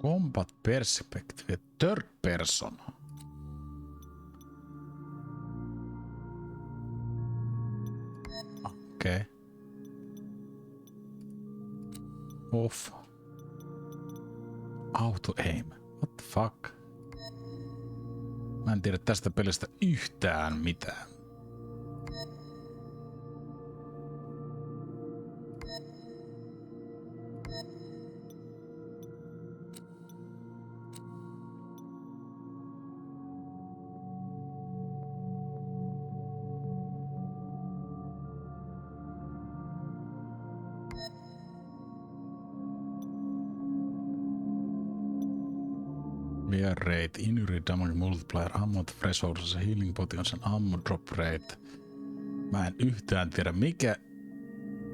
Combat perspective, third person. Okei. Off. Auto aim. What the fuck? Mä en tiedä tästä pelistä yhtään mitään. Wear rate, injury damage multiplier, ammo threshold, healing potion, ammo drop rate. Mä en yhtään tiedä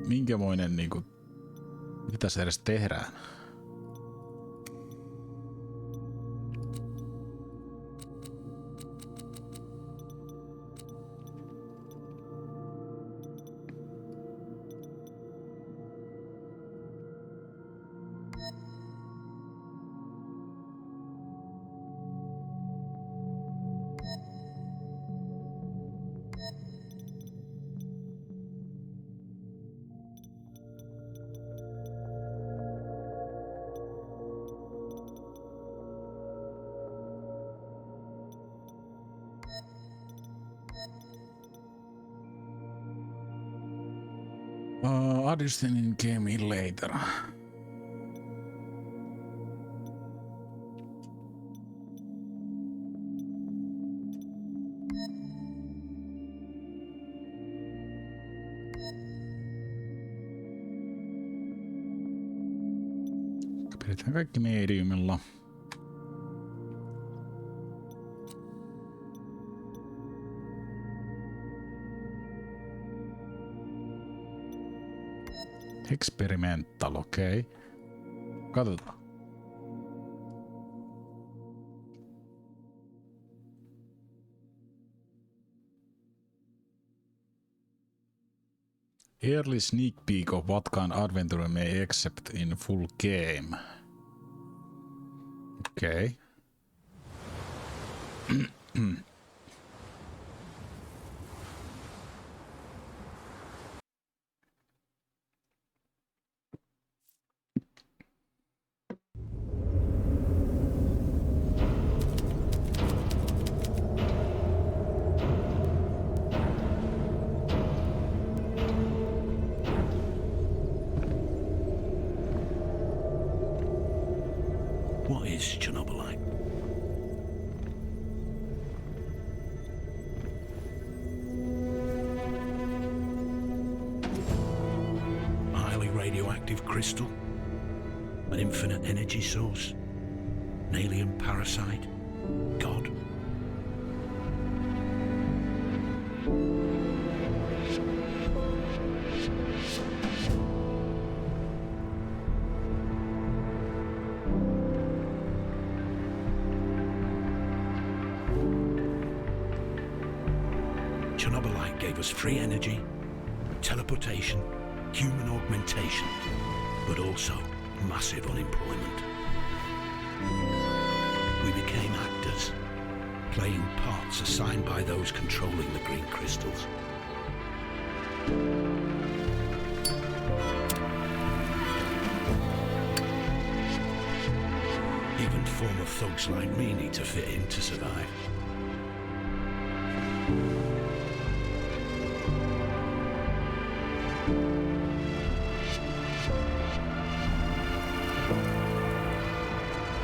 minkämoinen niinku, mitä se edes tehdään. Auditioning came in later. Pidetään kaikki mediumilla. Experimental, okei. Okay. Katsotaan. Early sneak peek of what kind adventure may accept in full game. Okei. Okay. What is Chernobylite? A highly radioactive crystal? An infinite energy source? An alien parasite? God? Chernobylite gave us free energy, teleportation, human augmentation, but also massive unemployment. We became actors, playing parts assigned by those controlling the green crystals. Even former thugs like me need to fit in to survive.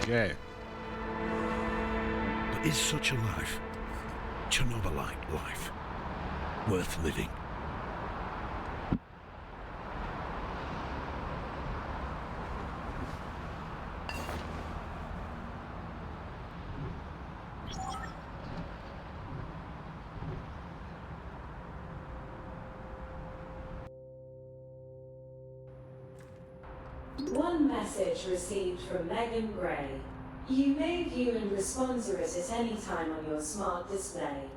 Okay. But is such a life, Chernobylite life, worth living? One message received from Megan Gray. You may view and respond to it at any time on your smart display.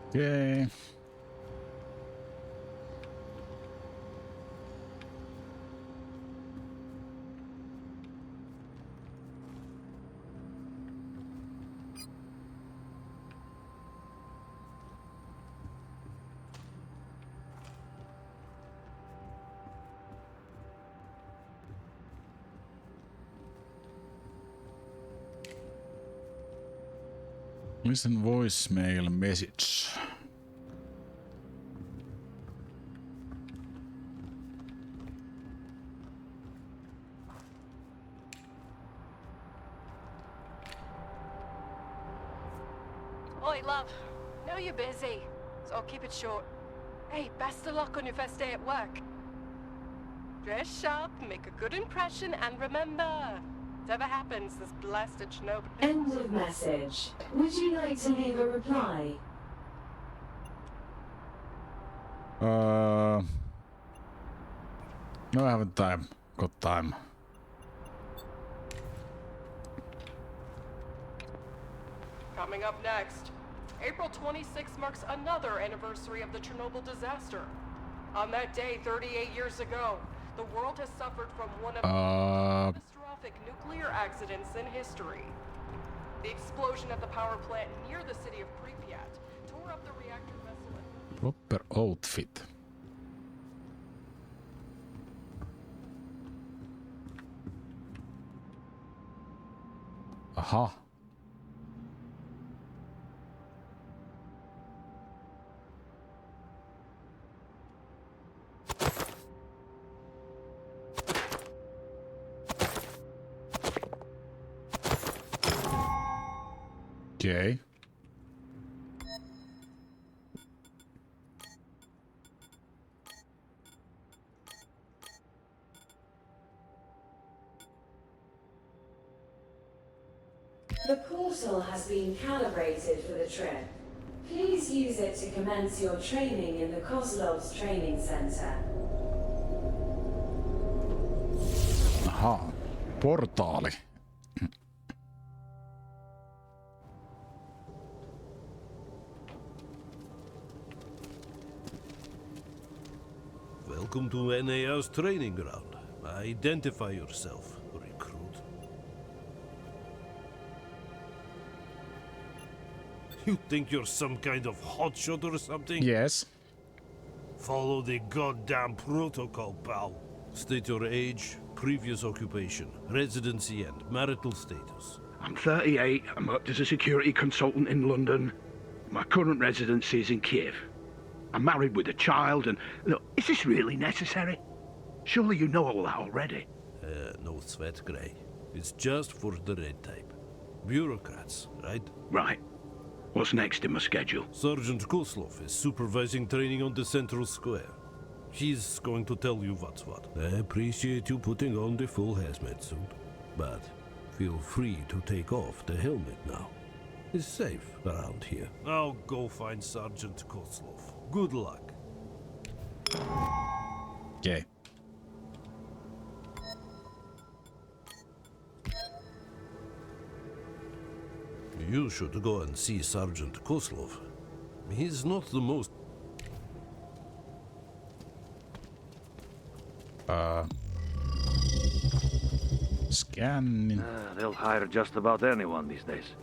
Okay. Listen voicemail message. Oi, love. Know you're busy, so I'll keep it short. Hey, best of luck on your first day at work. Dress sharp, make a good impression, and remember, whatever happens, this blasted Chernobyl... End of message. Would you like to leave a reply? No, I haven't got time. Coming up next, April 26th marks another anniversary of the Chernobyl disaster. On that day, 38 years ago, the world has suffered from one of the most catastrophic nuclear accidents in history. The explosion at the power plant near the city of Pripyat tore up the reactor vessel. Proper outfit. Aha. Okay. The portal has been calibrated for the trip. Please use it to commence your training in the Kozlov's training center. Aha. Portaali. Welcome to NAO's training ground. Identify yourself, recruit. You think you're some kind of hotshot or something? Yes. Follow the goddamn protocol, pal. State your age, previous occupation, residency, and marital status. I'm 38. I'm worked as a security consultant in London. My current residency is in Kiev. I'm married with a child, and look, is this really necessary? Surely you know all that already. No sweat, Grey. It's just for the red type. Bureaucrats, right? Right. What's next in my schedule? Sergeant Koslov is supervising training on the Central Square. He's going to tell you what's what. I appreciate you putting on the full hazmat suit, but feel free to take off the helmet now. It's safe around here. Now go find Sergeant Koslov. Good luck. Okay. You should go and see Sergeant Koslov. He's not the most... Scanning. They'll hire just about anyone these days.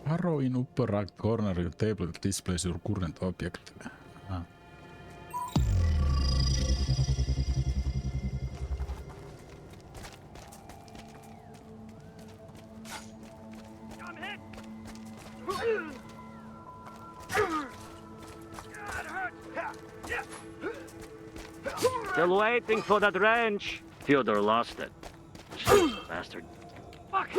Arrow in upper right corner of your table that displays your current object. Ah. Still waiting for that wrench. Fyodor lost it. Stupid bastard. Fuck.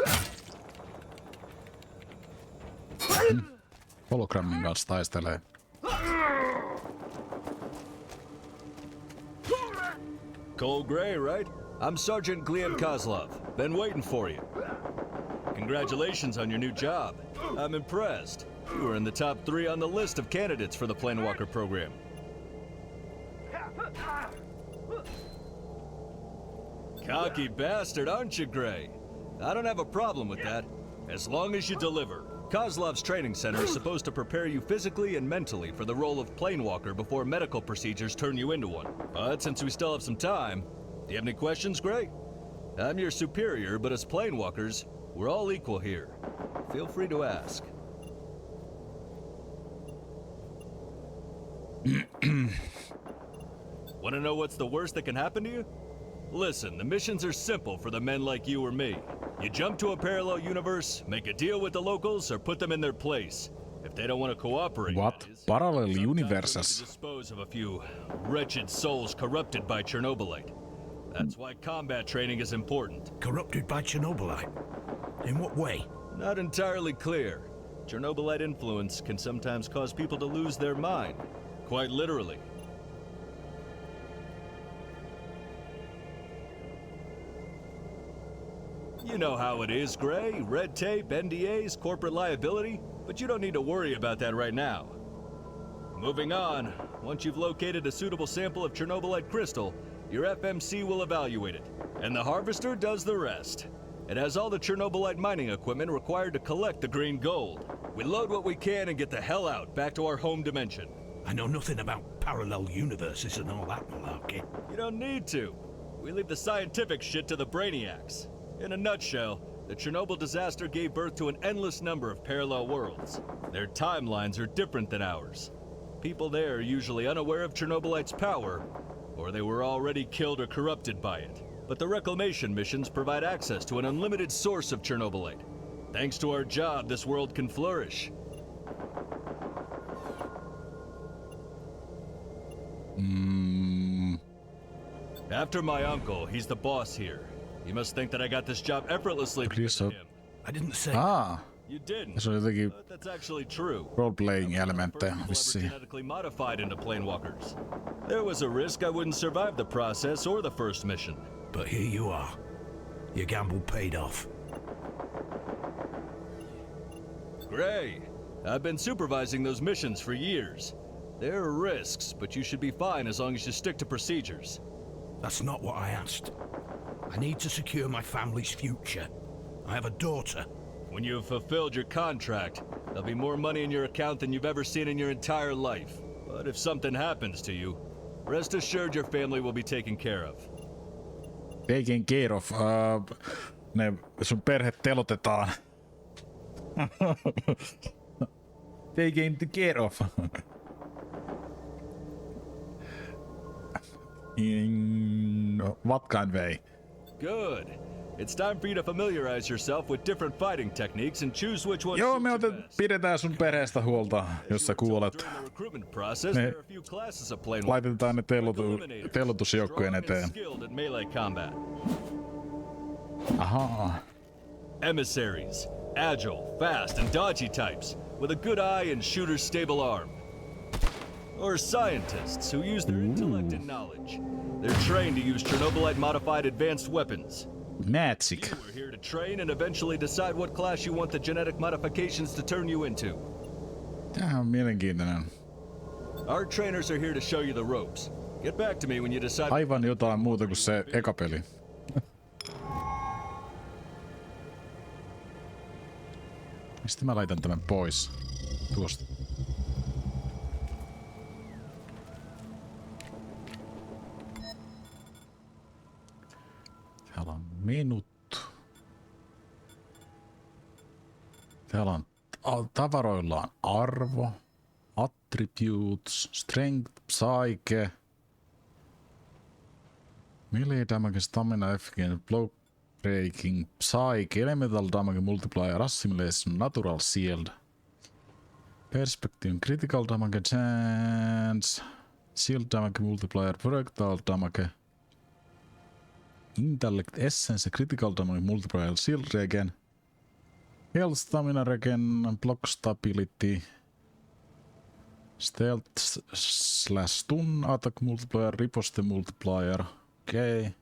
Hologrammin kanssa taistelee. Cole Gray, right? I'm Sergeant Gleb Kozlov. Been waiting for you. Congratulations on your new job. I'm impressed. You were in the top 3 on the list of candidates for the Planewalker program. Cocky bastard, aren't you, Gray? I don't have a problem with that, as long as you deliver. Kozlov's training center is supposed to prepare you physically and mentally for the role of Planewalker before medical procedures turn you into one. But since we still have some time, do you have any questions, Gray? I'm your superior, but as Planewalkers, we're all equal here. Feel free to ask. Want to know what's the worst that can happen to you? Listen, the missions are simple for the men like you or me. You jump to a parallel universe, make a deal with the locals, or put them in their place. If they don't want to cooperate, What? that is, Parallel sometimes you'll need universes. to dispose of a few wretched souls corrupted by Chernobylite. That's why combat training is important. Corrupted by Chernobylite? In what way? Not entirely clear. Chernobylite influence can sometimes cause people to lose their mind. Quite literally. You know how it is, Gray. Red tape, NDAs, corporate liability. But you don't need to worry about that right now. Moving on. Once you've located a suitable sample of Chernobylite crystal, your FMC will evaluate it. And the harvester does the rest. It has all the Chernobylite mining equipment required to collect the green gold. We load what we can and get the hell out, back to our home dimension. I know nothing about parallel universes and all that malarkey. You don't need to. We leave the scientific shit to the brainiacs. In a nutshell, the Chernobyl disaster gave birth to an endless number of parallel worlds. Their timelines are different than ours. People there are usually unaware of Chernobylite's power, or they were already killed or corrupted by it. But the reclamation missions provide access to an unlimited source of Chernobylite. Thanks to our job, this world can flourish. After my uncle, he's the boss here. You must think that I got this job effortlessly because of him. I didn't say. You didn't. Se on jotenkin But that's actually true. role-playing elementtejä People ever vissiin. genetically modified into planewalkers. There was a risk I wouldn't survive the process or the first mission. But here you are. Your gamble paid off. Gray, I've been supervising those missions for years. There are risks, but you should be fine as long as you stick to procedures. That's not what I asked. I need to secure my family's future. I have a daughter. When you have fulfilled your contract, there'll be more money in your account than you've ever seen in your entire life. But if something happens to you, rest assured your family will be taken care of. Taken care of. Ne sun perhe telotetaan. Taken care of. In what kind way? Good. It's time for you to familiarize yourself with different fighting techniques and choose which one Joo, suits me you best. pidetään sun perheestä huolta, jos sä kuolet. During the recruitment process, Me there are a few classes of plane laitetaan ne Eliminators, telotusjoukkojen strong and eteen. skilled at melee combat. Ahaa. Emissaries, agile, fast, and dodgy types with a good eye and shooter's stable arm. Or scientists who use their intellect and knowledge. They're trained to use Chernobylite-modified advanced weapons. Magic. We're here to train and eventually decide what class you want the genetic modifications to turn you into. Tää on mielenkiintoinen. Our trainers are here to show you the ropes. Get back to me when you decide. Aivan jotain muuta kuin se eka peli. Mistä mä laitan tämän pois? Tuosta. Täällä on menut. Täällä on tavaroilla on arvo, attributes, strength, psyche, melee damage, stamina, efficient, blow breaking, psyche, elemental damage, multiplier, assimilation, natural shield, perspective, critical damage, chance, shield damage, multiplier, projectile damage, intellect, essence, critical damage, multiplier, shield regen, health, stamina regen, block stability, stealth / stun, attack multiplier, riposte multiplier. Okei. Okay.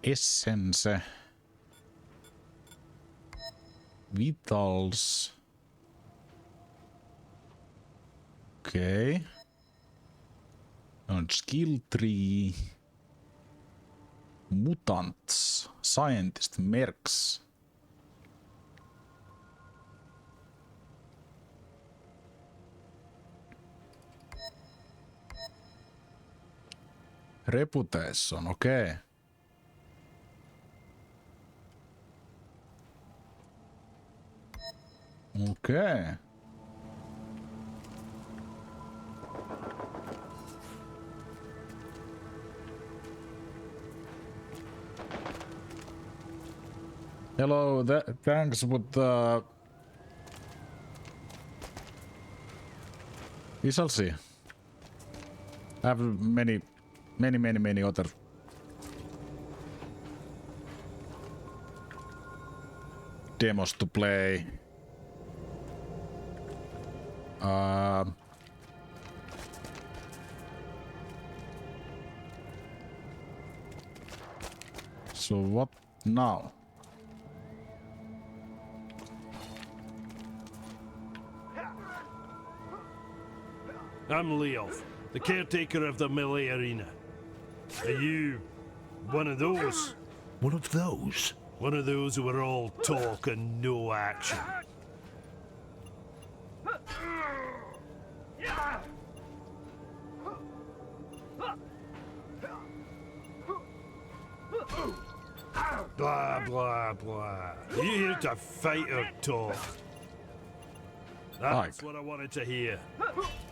Essence. Vitals. Okei. Okay. On skill tree. Mutants. Scientist. Mercs. Reputation, okei. Okay. Okei. Okay. Hello, thanks, but we shall see. I have many other demos to play. So what now? I'm Leof, the caretaker of the melee arena. Are you one of those? One of those? One of those who are all talk and no action? Blah, blah, blah. Are you here to fight or talk? That's what I wanted to hear.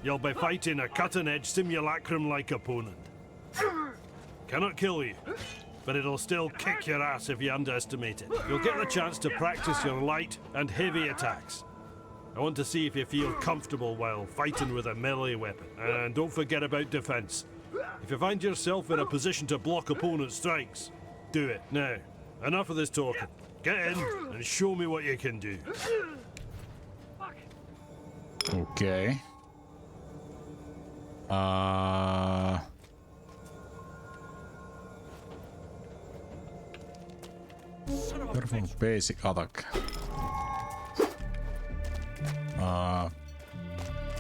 You'll be fighting a cutting-edge simulacrum-like opponent. Cannot kill you, but it'll still kick your ass if you underestimate it. You'll get the chance to practice your light and heavy attacks. I want to see if you feel comfortable while fighting with a melee weapon. And don't forget about defense. If you find yourself in a position to block opponent strikes, do it. Now, enough of this talking. Get in and show me what you can do. Okay. Perform basic attack.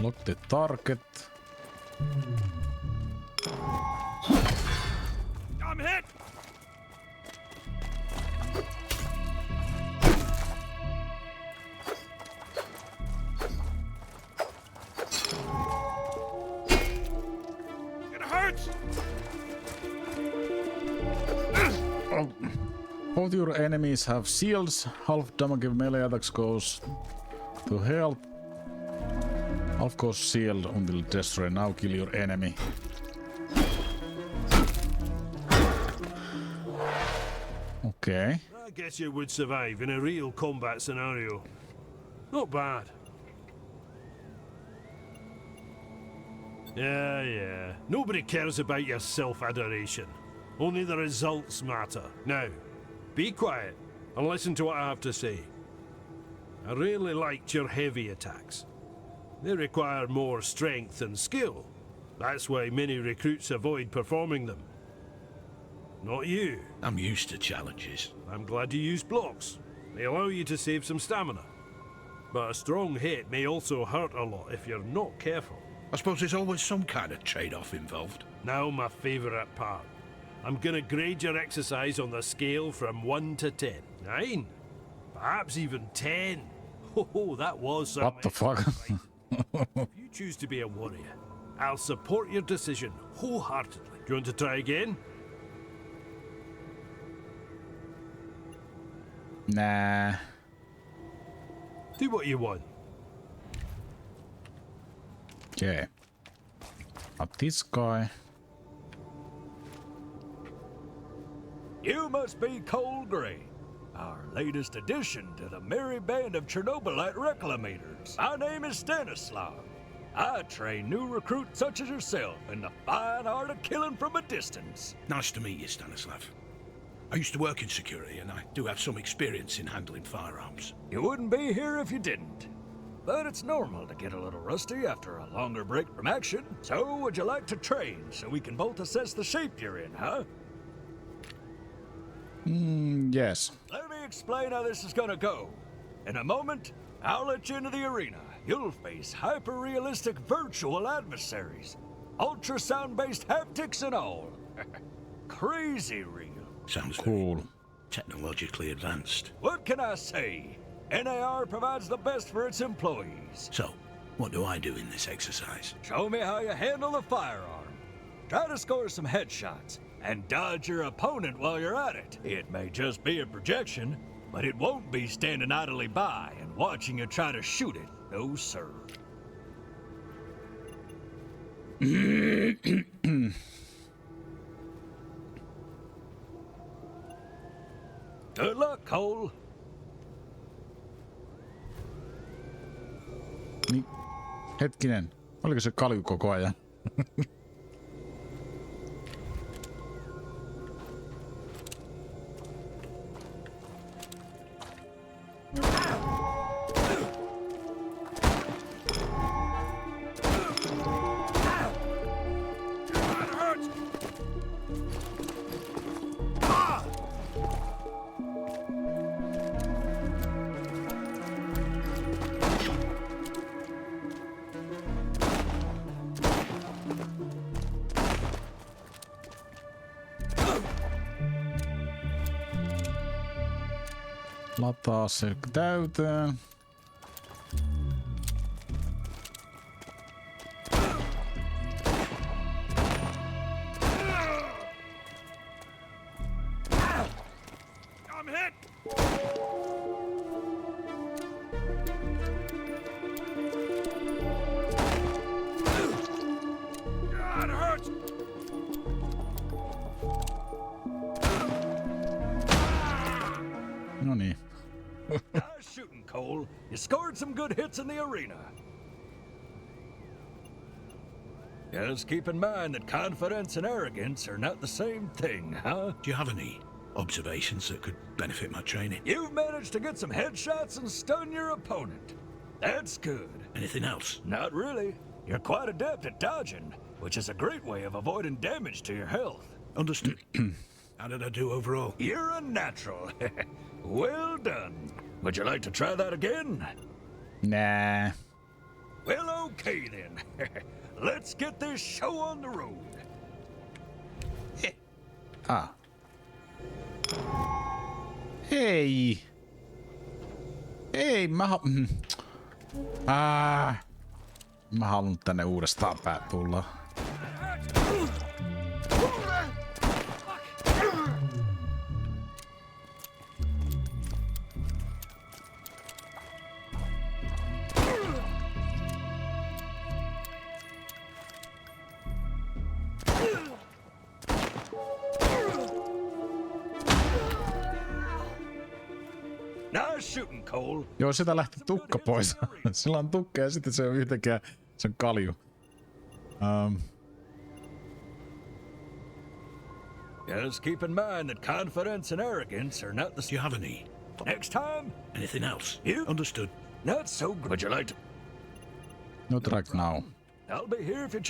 Lock the target. I'm hit! It hurts! Both your enemies have shields. Half damage of melee attacks goes to health. Half goes shield until destroy. Now kill your enemy. Okay. I guess you would survive in a real combat scenario. Not bad. Yeah. Nobody cares about your self-adoration. Only the results matter. Now, be quiet and listen to what I have to say. I really liked your heavy attacks. They require more strength and skill. That's why many recruits avoid performing them. Not you. I'm used to challenges. I'm glad you use blocks. They allow you to save some stamina. But a strong hit may also hurt a lot if you're not careful. I suppose there's always some kind of trade-off involved. Now my favourite part. I'm gonna grade your exercise on the scale from 1 to 10. 9? Perhaps even 10. Oh, that was some. What the fuck? If you choose to be a warrior, I'll support your decision wholeheartedly. Do you want to try again? Nah. Do what you want. Okay. Not this guy. You must be Cole Gray, our latest addition to the merry band of Chernobylite reclamators. My name is Stanislav. I train new recruits such as yourself in the fine art of killing from a distance. Nice to meet you, Stanislav. I used to work in security, and I do have some experience in handling firearms. You wouldn't be here if you didn't. But it's normal to get a little rusty after a longer break from action. So, would you like to train so we can both assess the shape you're in, huh? Yes. Let me explain how this is gonna go. In a moment, I'll let you into the arena. You'll face hyper-realistic virtual adversaries. Ultrasound-based haptics and all. Crazy real. Sounds Cool. very technologically advanced. What can I say? NAR provides the best for its employees. So, what do I do in this exercise? Show me how you handle the firearm. Try to score some headshots and dodge your opponent while you're at it. It may just be a projection, but it won't be standing idly by and watching you try to shoot it. No, sir. Good luck, Cole. Hetkinen, oliko se kalju koko ajan? Lataa se täyteen. No niin. Nice shooting, Cole. You scored some good hits in the arena. Just keep in mind that confidence and arrogance are not the same thing, huh? Do you have any observations that could benefit my training? You've managed to get some headshots and stun your opponent. That's good. Anything else? Not really. You're quite adept at dodging, which is a great way of avoiding damage to your health. Understood. How did I do overall? You're a natural. Well done. Would you like to try that again? Nah. Well, okay then. Let's get this show on the road. Ah. Hei. Ei, mä haluan tänne uudestaan tulla. Nice shooting, Cole. Joo, sitä lähti tukka pois. Sillä on tukka ja sitten se on yhtäkkiä se on kalju. Just keep in mind that confidence and arrogance are not the Do you have any? Next time, Anything else? You? Understood. not so good. Would you like to? Not right now. I'll be here if you.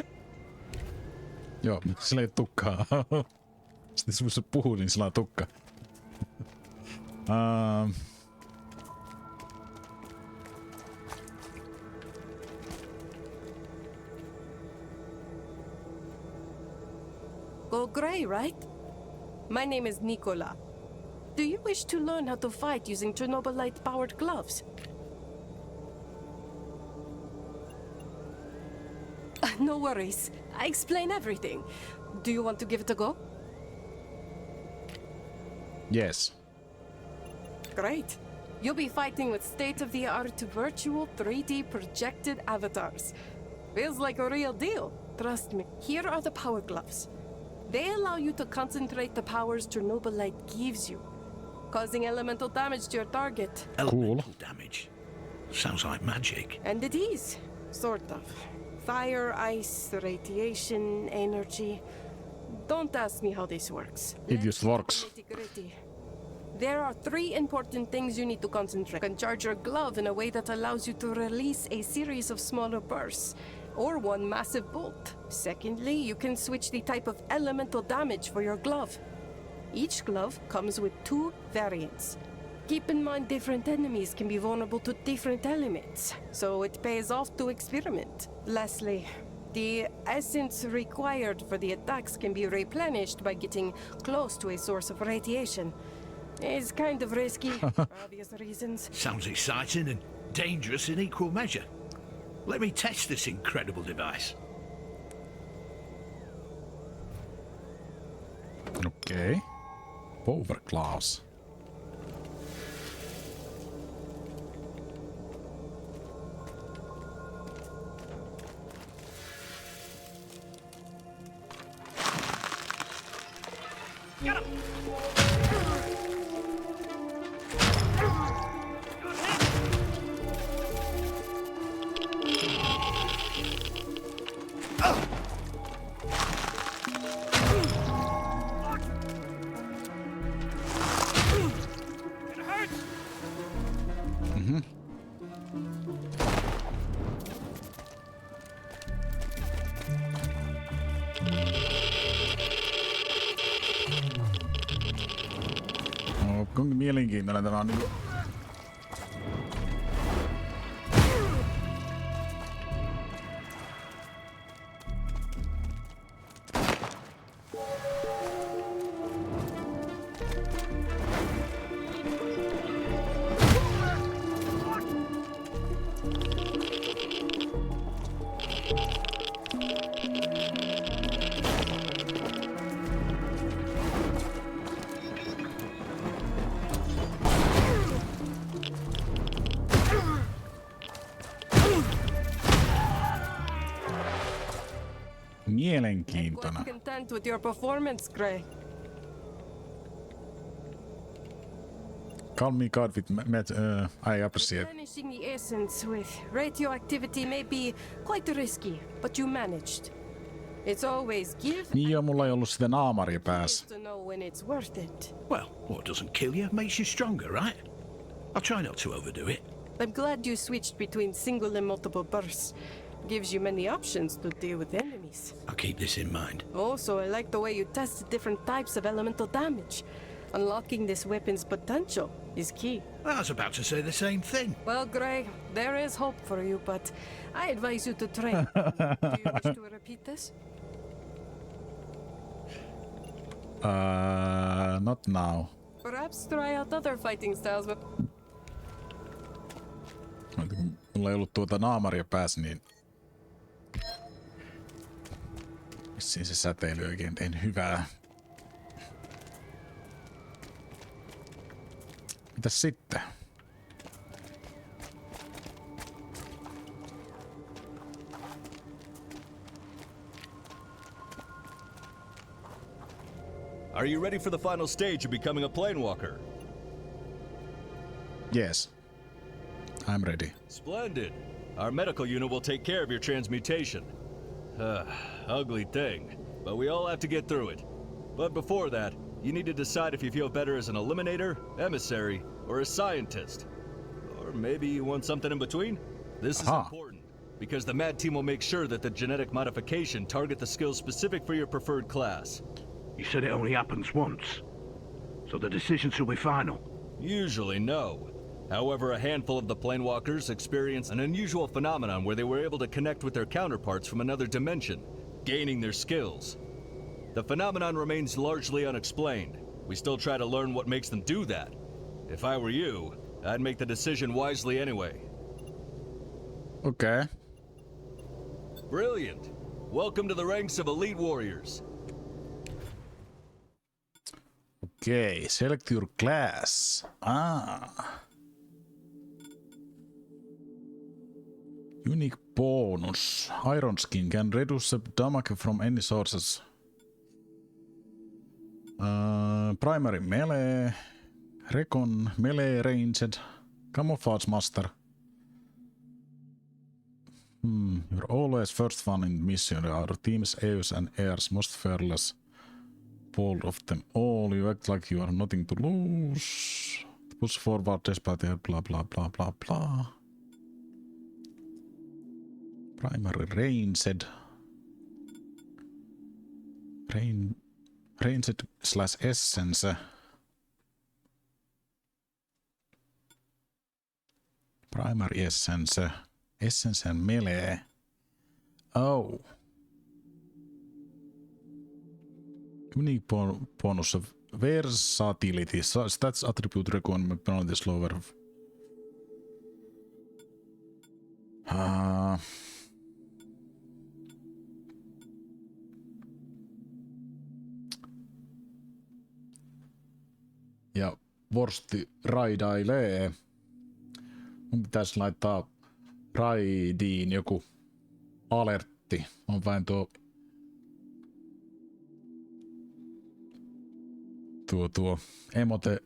Joo, sillä ei tukkaa. Sitten kun se puhuu, niin sillä on tukka. Go gray, right? My name is Nicola. Do you wish to learn how to fight using Chernobylite-powered gloves? No worries. I explain everything. Do you want to give it a go? Yes. Great. You'll be fighting with state-of-the-art virtual 3D projected avatars. Feels like a real deal. Trust me. Here are the power gloves. They allow you to concentrate the powers Chernobylite gives you, causing elemental damage to your target. Elemental damage. Sounds like magic. And it is, sort of. Fire, ice, radiation, energy. Don't ask me how this works. It just works. Nitty-gritty. There are 3 important things you need to concentrate. You can charge your glove in a way that allows you to release a series of smaller bursts, or one massive bolt. Secondly, you can switch the type of elemental damage for your glove. Each glove comes with 2 variants. Keep in mind different enemies can be vulnerable to different elements, so it pays off to experiment. Lastly, the essence required for the attacks can be replenished by getting close to a source of radiation. It's kind of risky, for obvious reasons. Sounds exciting and dangerous in equal measure. Let me test this incredible device. Okay. Power class. No, kuinka mielenkiintoinen tämä on niinku. Mielenkiintoinen. Quite content with your performance, Gray. Call me God with I appreciate. Replenishing the essence with radioactivity may be quite risky, but you managed. It's always give Niin joo, mulla ei ollut sitä naamaria päässä. to know when it's worth it. Well, what doesn't kill you makes you stronger, right? I'll try not to overdo it. I'm glad you switched between single and multiple bursts. Gives you many options to deal with enemies. I'll keep this in mind. Also, I like the way you tested different types of elemental damage. Unlocking this weapon's potential is key. I was about to say the same thing. Well, Gray, there is hope for you, but I advise you to train. Do you wish to repeat this? Not now. Perhaps try out other fighting styles, but Mulla ei ollut tuota naamaria päässä, niin vissiin se säteily oikein tein hyvää. Mitäs sitten? Are you ready for the final stage of becoming a planewalker? Yes. I'm ready. Splendid. Our medical unit will take care of your transmutation. Ugly thing, but we all have to get through it. But before that, you need to decide if you feel better as an eliminator, emissary, or a scientist. Or maybe you want something in between? This is important, because the MAD team will make sure that the genetic modification target the skills specific for your preferred class. You said it only happens once, so the decisions will be final. Usually no. However, a handful of the planewalkers experience an unusual phenomenon where they were able to connect with their counterparts from another dimension, gaining their skills. The phenomenon remains largely unexplained. We still try to learn what makes them do that. If I were you, I'd make the decision wisely anyway. Okay. Brilliant. Welcome to the ranks of elite warriors. Okay, select your class. Unique bonus. Iron skin can reduce the damage from any sources. Primary melee. Recon melee ranged. Camouflage master. You're always first one in mission. Our team's A's and Airs most fearless. Bold of them all. You act like you are nothing to lose. Push forward despite blah blah blah blah blah. Primary ranged. Ranged / essence. Primary essence. Essence and melee. Oh. Unique bonus of versatility. Stats attribute requirement penalty slower. Ja Vorsti raidailee. Mun pitäisi laittaa raidiin joku alertti. On vain tuo emote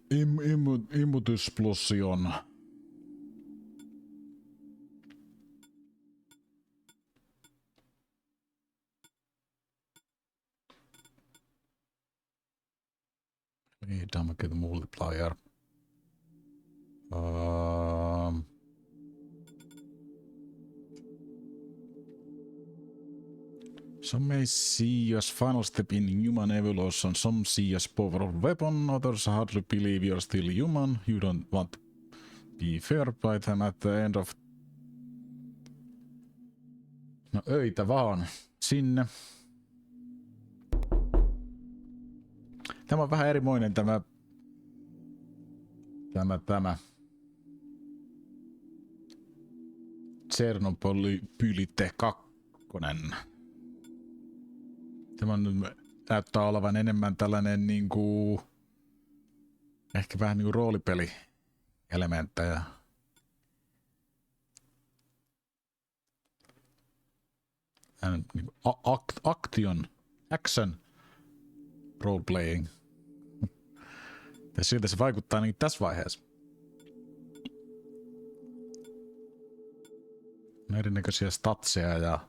immutusplosion. Damage multiplier. Some may see you as final step in human evolution, some see as powerful weapon, others hardly believe you're still human. You don't want to be fair by them at the end of... No öitä vaan sinne. Tämä on vähän erimoinen tämä Chernobylite 2. Tämä näyttää olevan enemmän tällainen niinku ehkä vähän niinku roolipeli-elementtejä. Action role-playing. Ja siltä se vaikuttaa niin tässä vaiheessa. On erinäköisiä statseja ja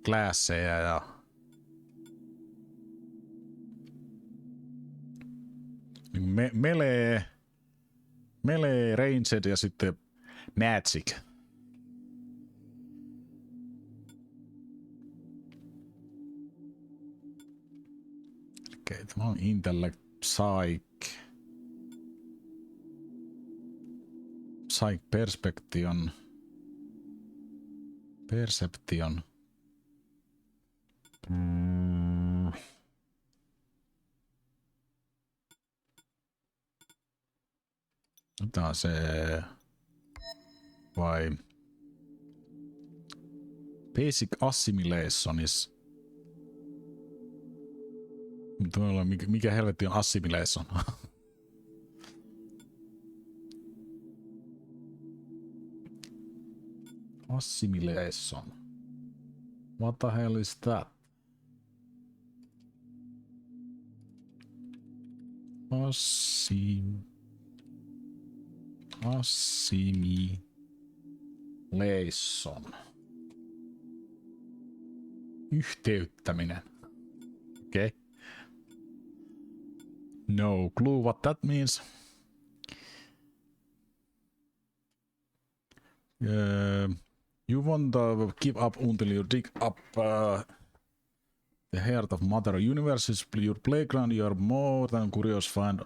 klasseja ja melee, ranged ja sitten magic. Okei, tämä on intellect, psych, perception. Otetaan se vai basic assimilation is. Mikä helvetti on assimilation? Assimilation. What the hell is that? Assimilation. Yhteyttäminen. Okay. No clue what that means. You won't give up until you dig up the heart of Mother Universe is your playground. You are more than curious to find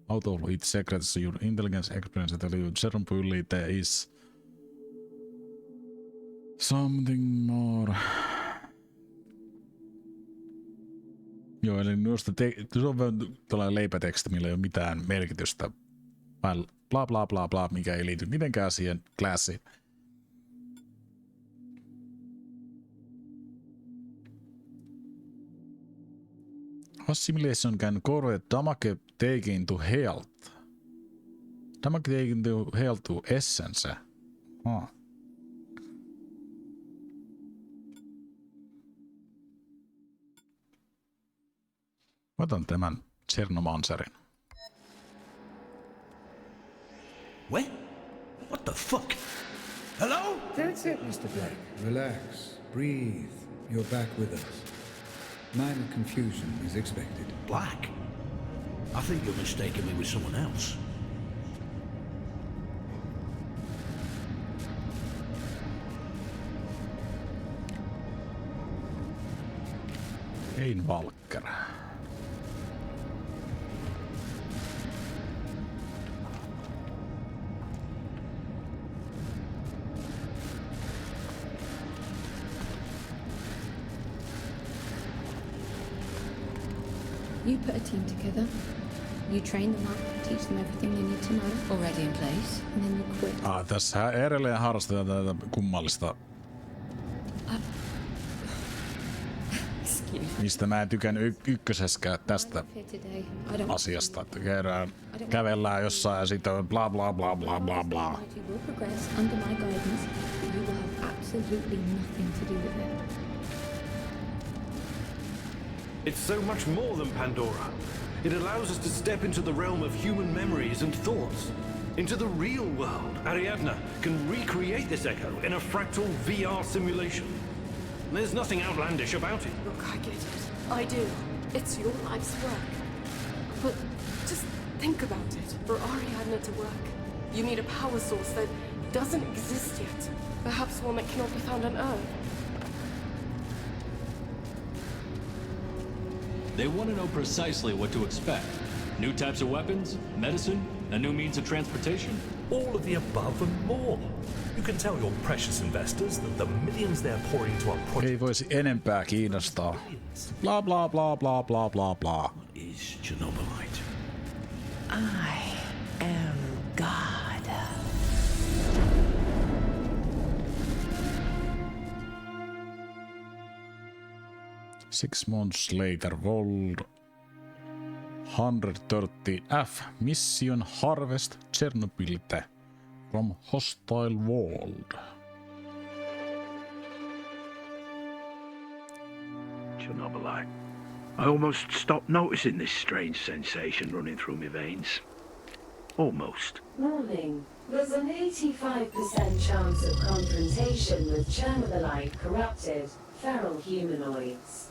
out of its secrets. Your intelligence experience that you Chernobylite is something more. Joo, eli se on tällainen leipäteksti, millä ei ole mitään merkitystä. Bla bla bla bla, mikä ei liity mitenkään siihen klassiin. Assimilation can correlate damage taken to health. Damage taken to health to essence. Huh. Otan tämän Chernomancerin. What the fuck? Hello? That's it, Mr. Black. Relax. Breathe. You're back with us. Minor confusion is expected. Black? I think you're mistaking me with someone else. Ein Walker. You put a team together, you train them up, teach them everything they need to know, already in place, and then you quit. Tässä edelleen harrastetaan tätä kummallista. Mistä mä en tykännyt ykköseskään tästä asiasta, että kävellään jossain ja sitten on bla bla bla bla bla bla. It's so much more than Pandora. It allows us to step into the realm of human memories and thoughts. Into the real world. Ariadna can recreate this echo in a fractal VR simulation. There's nothing outlandish about it. Look, I get it. I do. It's your life's work. But just think about it. For Ariadna to work, you need a power source that doesn't exist yet. Perhaps one that cannot be found on Earth. They want to know precisely what to expect. New types of weapons, medicine, a new means of transportation. All of the above and more. You can tell your precious investors that the millions they're pouring into our project Ei voisi enempää kiinnostaa. Bla bla bla bla bla bla bla. Is Chernobylite. I am God. 6 months later, World 130F Mission Harvest Chernobylite from hostile world. Chernobylite. I almost stopped noticing this strange sensation running through my veins. Almost. Warning. There's an 85% chance of confrontation with Chernobylite corrupted feral humanoids.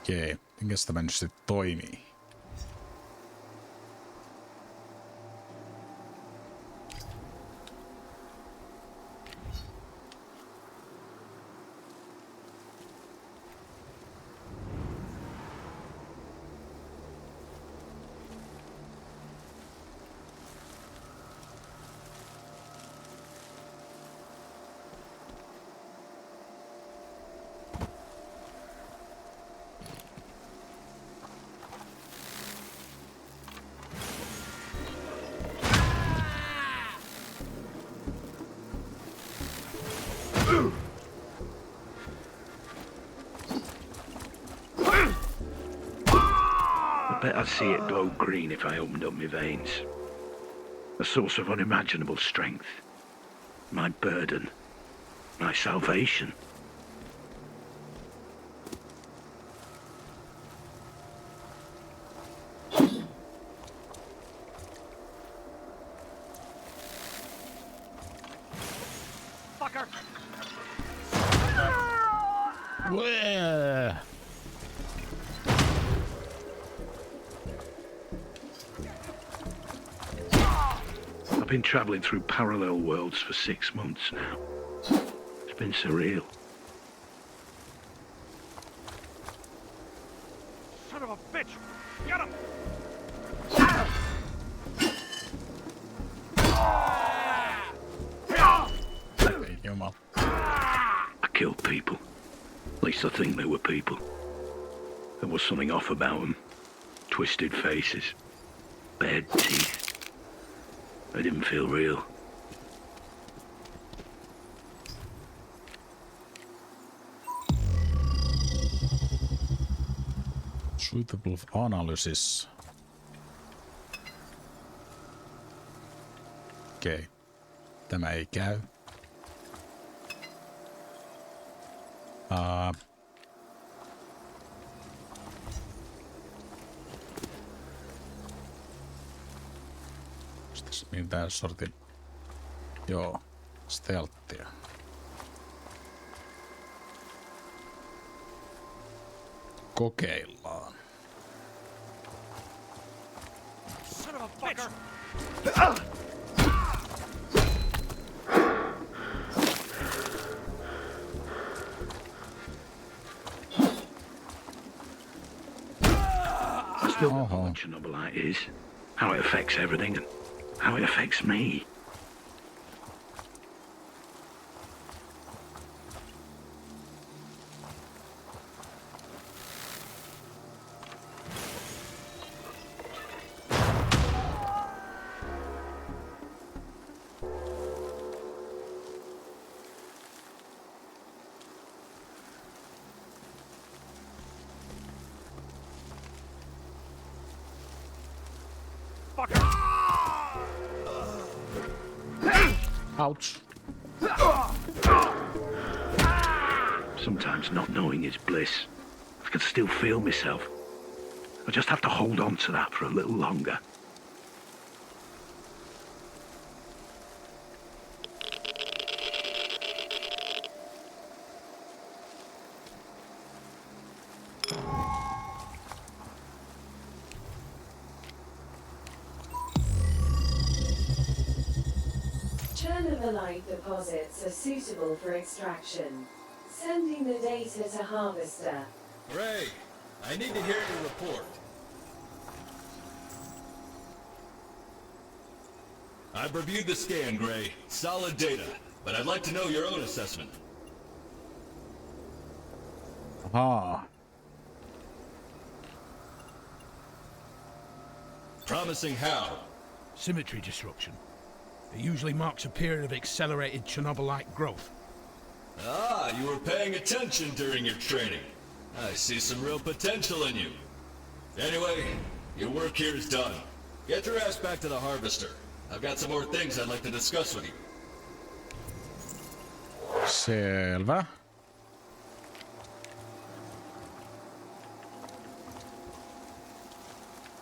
Okei, minkäs tämä nyt sitten toimii? I bet I'd see it glow green if I opened up my veins. A source of unimaginable strength. My burden. My salvation. I've been traveling through parallel worlds for 6 months now. It's been surreal. Son of a bitch! Get him! Ei jumala. I killed people. At least I think they were people. There was something off about them. Twisted faces. Bared teeth. They didn't feel real. Suitable analysis. Okei. Tämä ei käy. Tässä mitään sortin. Joo. Stealthia. Kokeillaan. Son of a fucker! I still don't know what Chernobylite is, how it affects everything, and how it affects me. Ouch. Sometimes not knowing is bliss. I can still feel myself. I just have to hold on to that for a little longer. Chernobylite deposits are suitable for extraction. Sending the data to Harvester. Gray, I need to hear your report. I've reviewed the scan, Gray. Solid data, but I'd like to know your own assessment. Aha. Promising how? Symmetry disruption. It usually marks a period of accelerated Chernobylite growth. Ah, you were paying attention during your training. I see some real potential in you. Anyway, your work here is done. Get your ass back to the Harvester. I've got some more things I'd like to discuss with you. Selvä.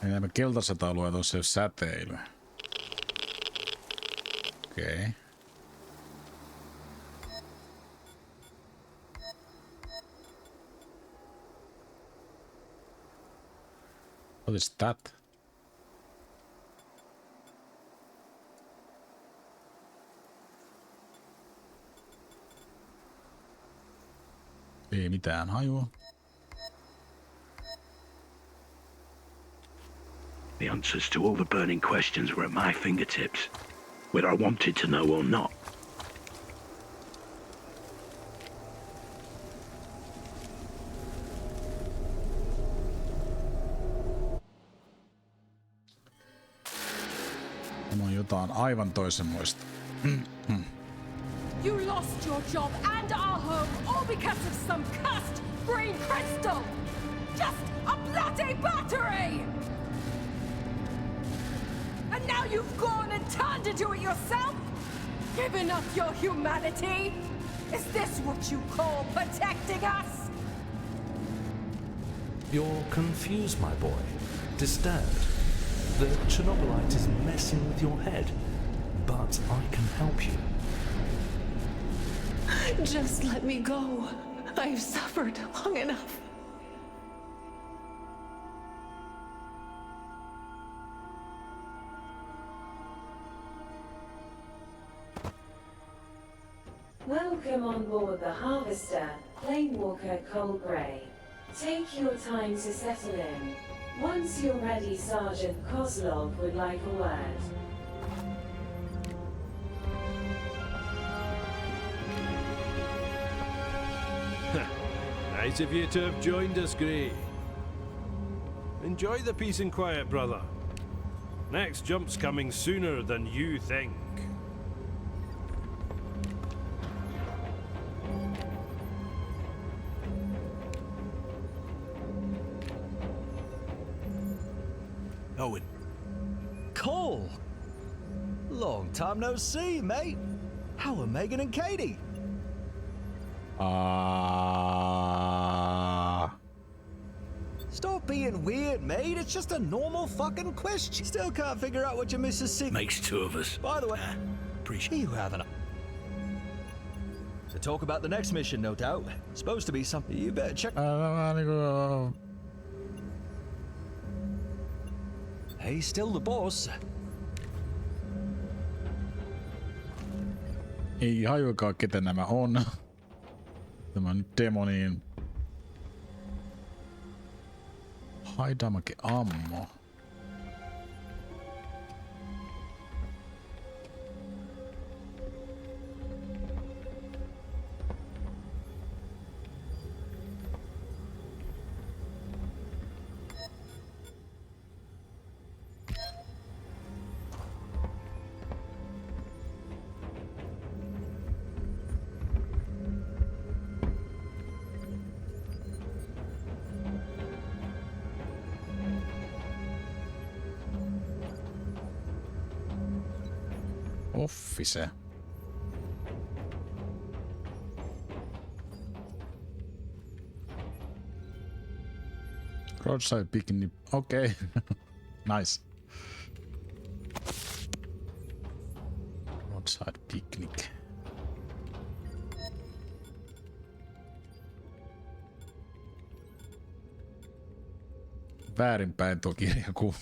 Nämä keltaiset alueet on se säteily. Okei. Okay. What is that? Ei mitään hajua. The answers to all the burning questions were at my fingertips, whether I wanted to know or not. Tämä on jotain aivan toisenmoista. You lost your job and our home all because of some cussed brain crystal! Just a bloody battery! And now you've gone and turned into it yourself? Given up your humanity? Is this what you call protecting us? You're confused, my boy. Disturbed. The Chernobylite is messing with your head, but I can help you. Just let me go. I've suffered long enough. Welcome on board the Harvester, Planewalker Cole Gray. Take your time to settle in. Once you're ready, Sergeant Kozlov would like a word. Nice of you to have joined us, Gray. Enjoy the peace and quiet, brother. Next jump's coming sooner than you think. Owen. Cole! Long time no see, mate. How are Megan and Katie? Stop being weird, mate. It's just a normal fucking question. Still can't figure out what your missus see. Makes two of us. By the way, Appreciate you having a... To talk about the next mission, no doubt. Supposed to be something. You better check... He's still the boss. Ei hajuakaan ketä nämä on. Tämä on demoniin. Haidamake ammo. Office. Roadside picnic. Okay. Nice. Roadside picnic. Väärinpäin tuo kirjaku.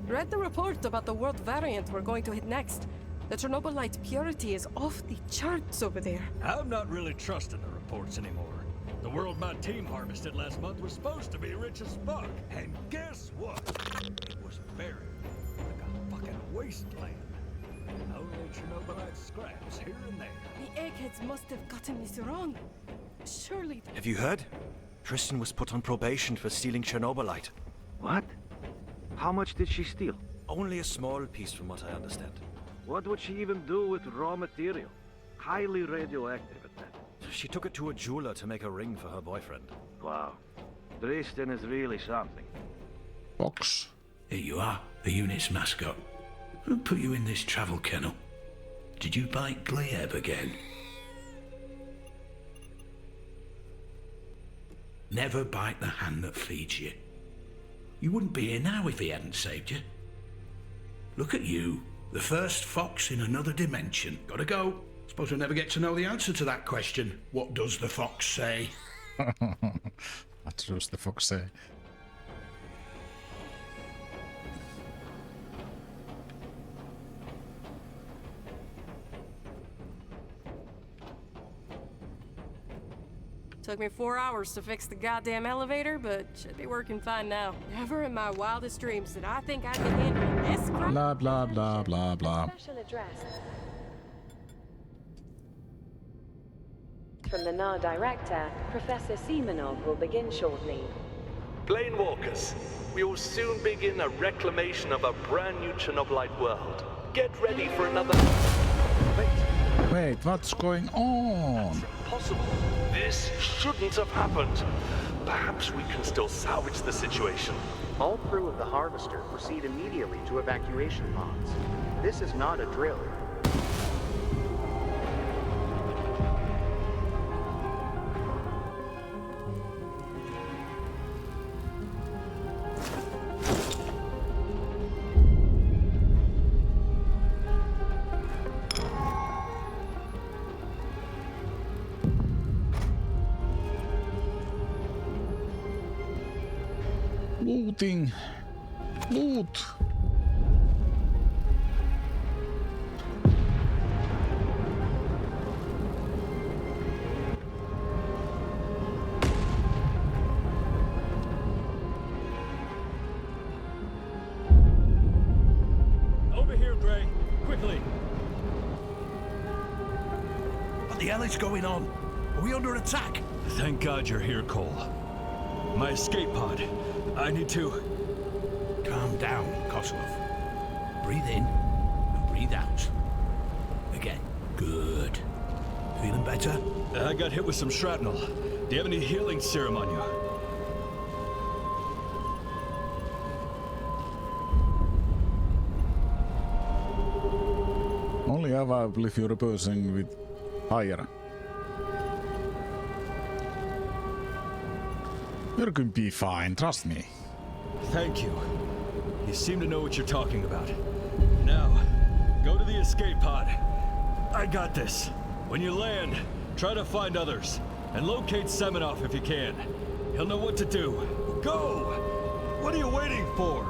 Read the report about the world variant we're going to hit next. The Chernobylite purity is off the charts over there. I'm not really trusting the reports anymore. The world my team harvested last month was supposed to be rich as fuck. And guess what? It was buried like a fucking wasteland. Only Chernobylite scraps here and there. The eggheads must have gotten this wrong. Surely. Have you heard? Tristan was put on probation for stealing Chernobylite. What? How much did she steal? Only a small piece from what I understand. What would she even do with raw material? Highly radioactive at that. She took it to a jeweler to make a ring for her boyfriend. Wow. Tristan is really something. Fox. Here you are, the unit's mascot. Who put you in this travel kennel? Did you bite Gleb again? Never bite the hand that feeds you. You wouldn't be here now if he hadn't saved you. Look at you, the first fox in another dimension. Gotta go. Suppose we'll never get to know the answer to that question. What does the fox say? What does the fox say? Took me 4 hours to fix the goddamn elevator, but should be working fine now. Never in my wildest dreams did I think I'd be handling this crap. Blah blah blah blah blah. Special address from the NAR director, Professor Semenov, will begin shortly. Planewalkers, we will soon begin a reclamation of a brand new Chernobylite world. Get ready for another... Wait, what's going on? Possible. This shouldn't have happened. Perhaps we can still salvage the situation. All crew of the Harvester proceed immediately to evacuation pods. This is not a drill. Looting. Loot. Over here, Gray. Quickly. What the hell is going on? Are we under attack? Thank God you're here, Cole. My escape pod. I need to... Calm down, Koslov. Breathe in and breathe out. Again. Good. Feeling better? I got hit with some shrapnel. Do you have any healing serum on you? Only available if you're reposing with fire. You're gonna be fine, trust me. Thank you. You seem to know what you're talking about. Now, go to the escape pod. I got this. When you land, try to find others. And locate Semenov if you can. He'll know what to do. Go! What are you waiting for?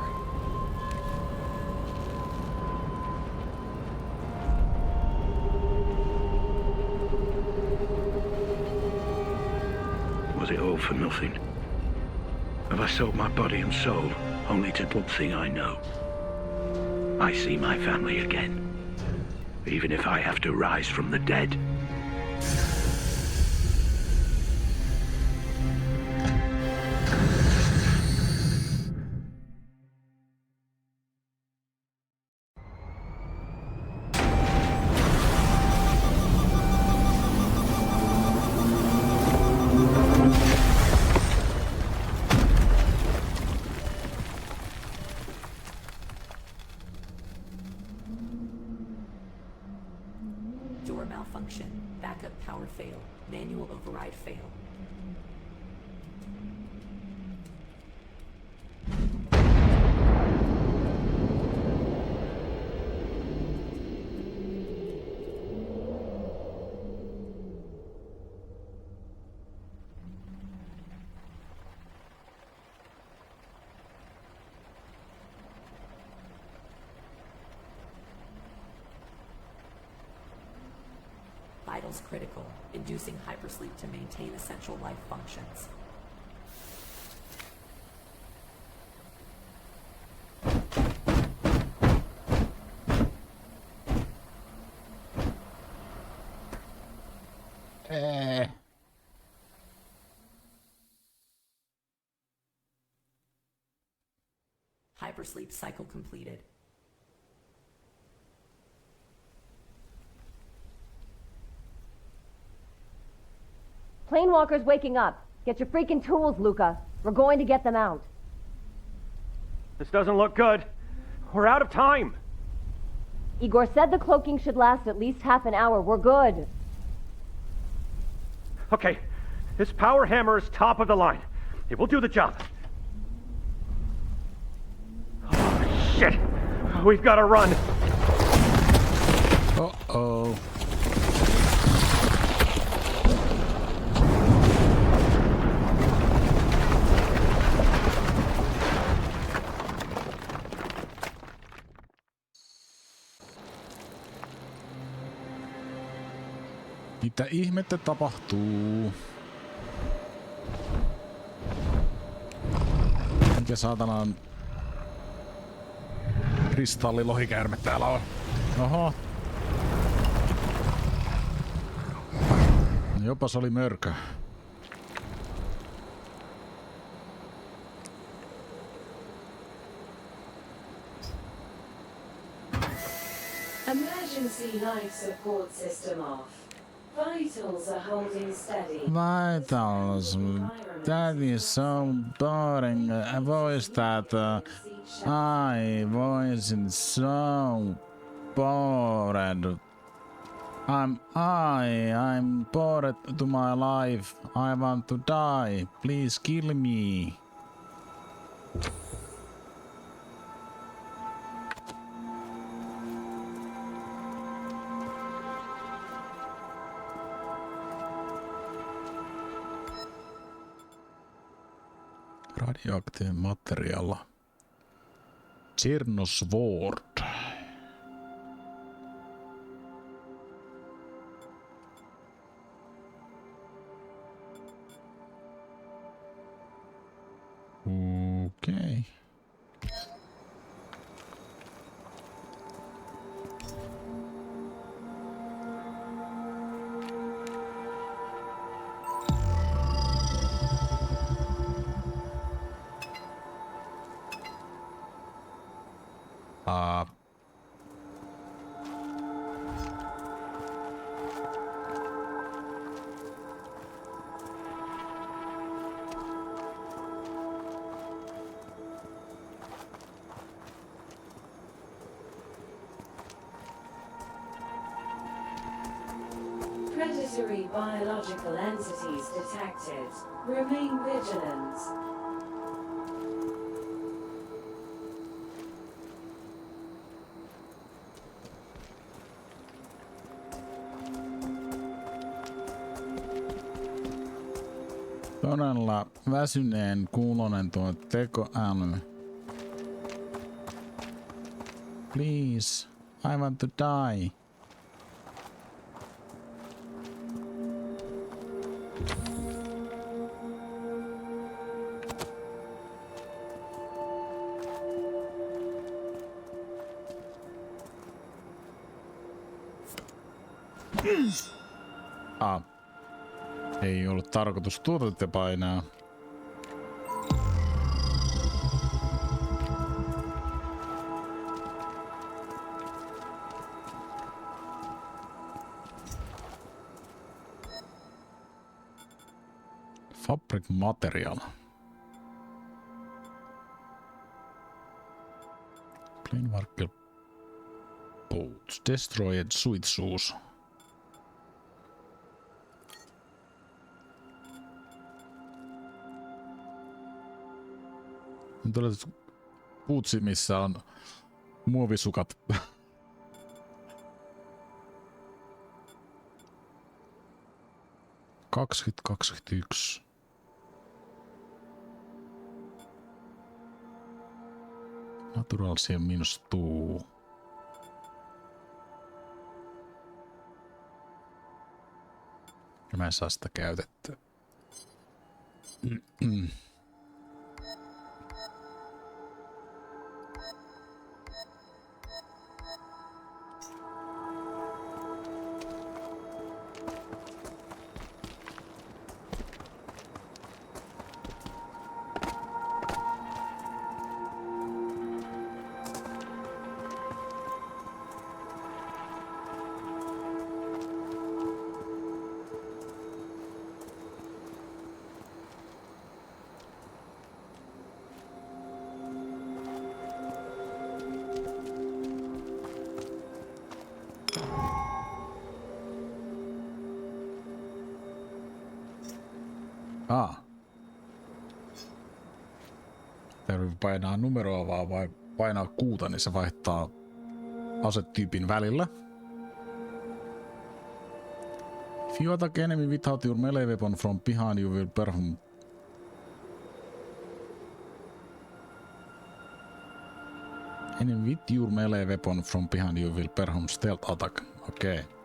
Was it all for nothing? Have I sold my body and soul only to one thing I know? I see my family again. Even if I have to rise from the dead. Door malfunction. Backup power fail. Manual override fail. vitals critical, inducing hypersleep to maintain essential life functions. Hypersleep cycle completed. Planewalker's waking up. Get your freaking tools, Luca. We're going to get them out. This doesn't look good. We're out of time. Igor said the cloaking should last at least half an hour. We're good. Okay, this power hammer is top of the line. It will do the job. Oh, shit! We've got to run. Uh-oh. Mitä ihmettä tapahtuu? Mikä saatanan kristallilohikäärme täällä on? Oho. Jopa se oli mörkö. Emergency life support system off. Vitals are holding steady. Vitals. That is so boring. A voice that I wasn't so bored. I'm bored to my life. I want to die. Please kill me. Radioaktiivinen materiaali. Chernobylite. Okei. Predatory biological entities detected. Remain vigilant. Todella väsyneen kuulonen tuo tekoäly. Please, I want to die. Ei ollut tarkoitus tuotetta painaa. Fabric material. Clean marker boots. Destroyed sweet shoes. On tällaiset puutsi, missä on muovisukat. $2021. Naturalisia -2. Mä en saa sitä käytettyä. Tarvii painaa numeroa vaan vai painaa kuuta, niin se vaihtaa asetyypin välillä. If you attack enemy without your melee weapon from behind, you will perform. Enemy with your melee weapon from behind, you will perform stealth attack. Okei. Okay.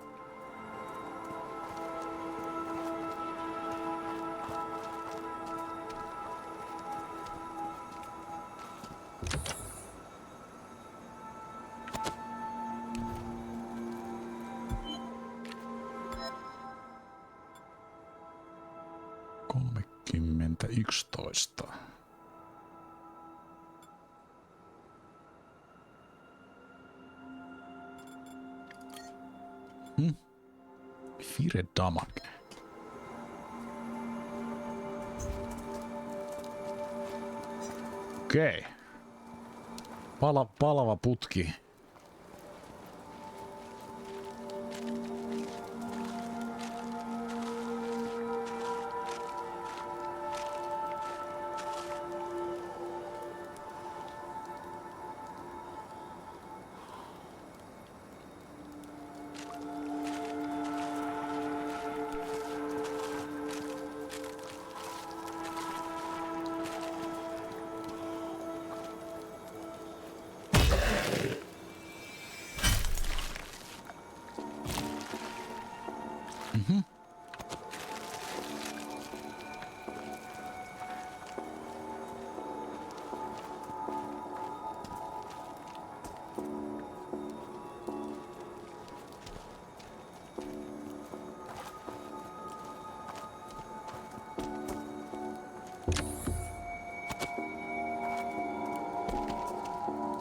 Fire damage. Okei. Palava putki.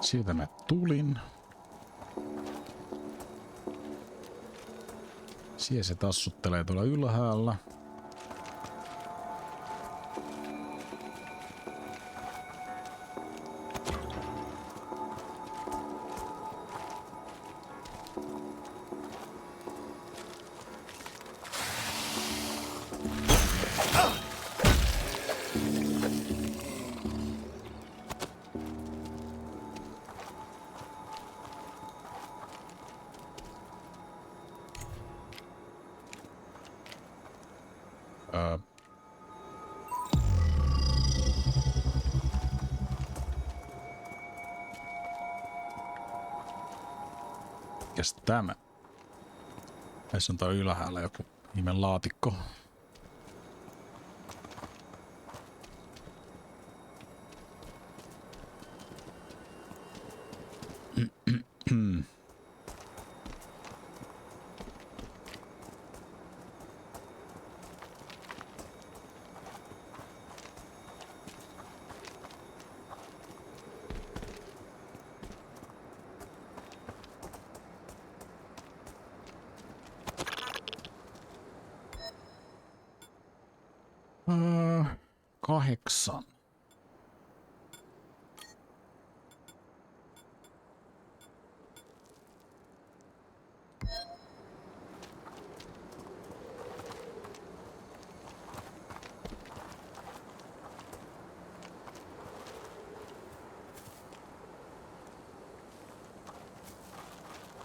Sieltä mä tulin. Siellä se tassuttelee tuolla ylhäällä. Mikäs tämä? Tässä on tää ylhäällä joku ihme laatikko. Kahdeksan.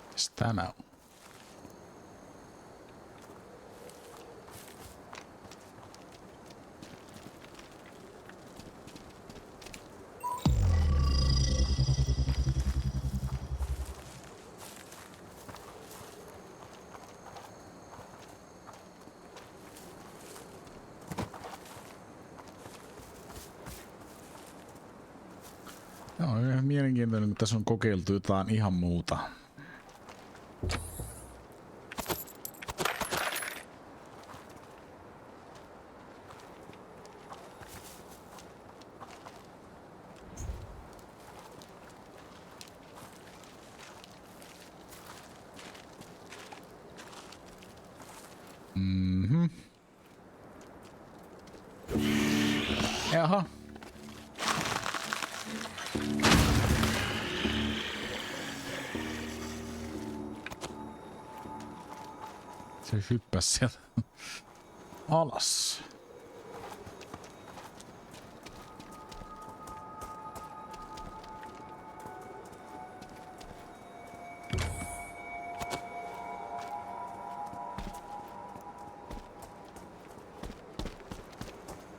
Mitäs tämä on? mielenkiintoinen, kun tässä on kokeiltu jotain ihan muuta. Jaha. Se hyppäsi sieltä alas.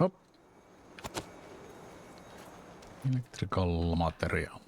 Hop. Electrical material.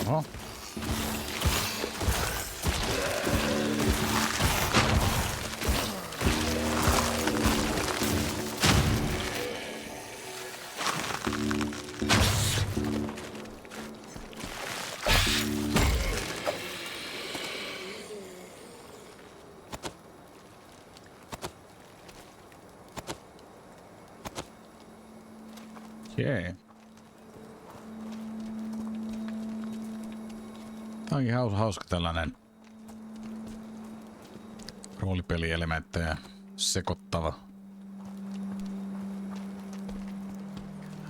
Oho. Jee. Tää onkin hauska tällainen roolipelielementtejä sekoittava.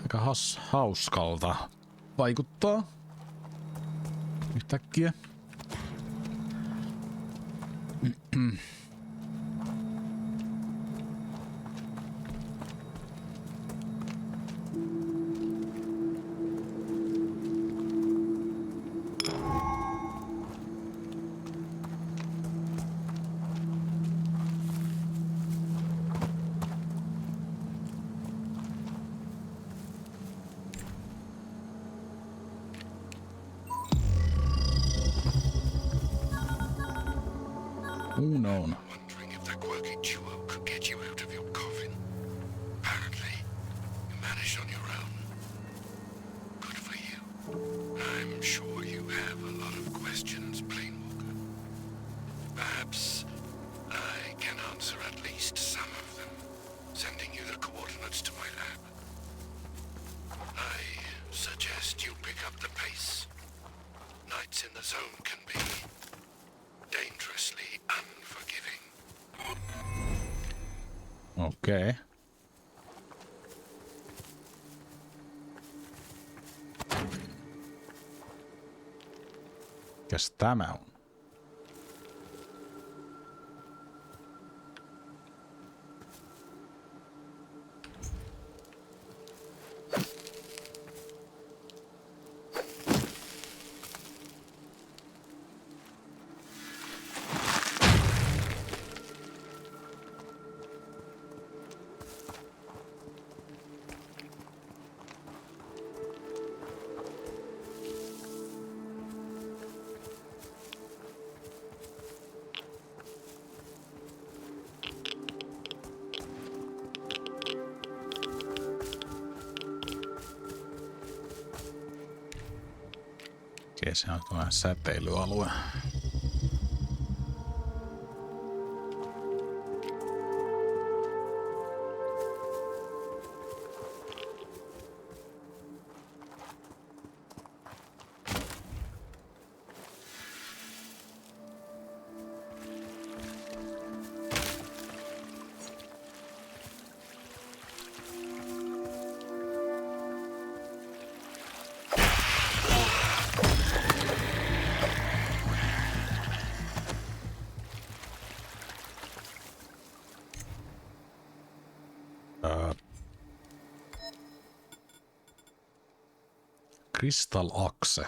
Aika hauskalta vaikuttaa yhtäkkiä. Unknown. Wondering if that quirky Ryuuoo could get you out of your coffin. Apparently, you managed on your own. Good for you. I'm sure you have a lot of questions, Planewalker. Perhaps I can answer at least some of them, sending you the coordinates to my lab. I suggest you pick up the pace. Nights in the zone can be dangerously unforgiving. Okei. Mikäs tämä on? Se on tuollainen säteilyalue. Crystal Axe.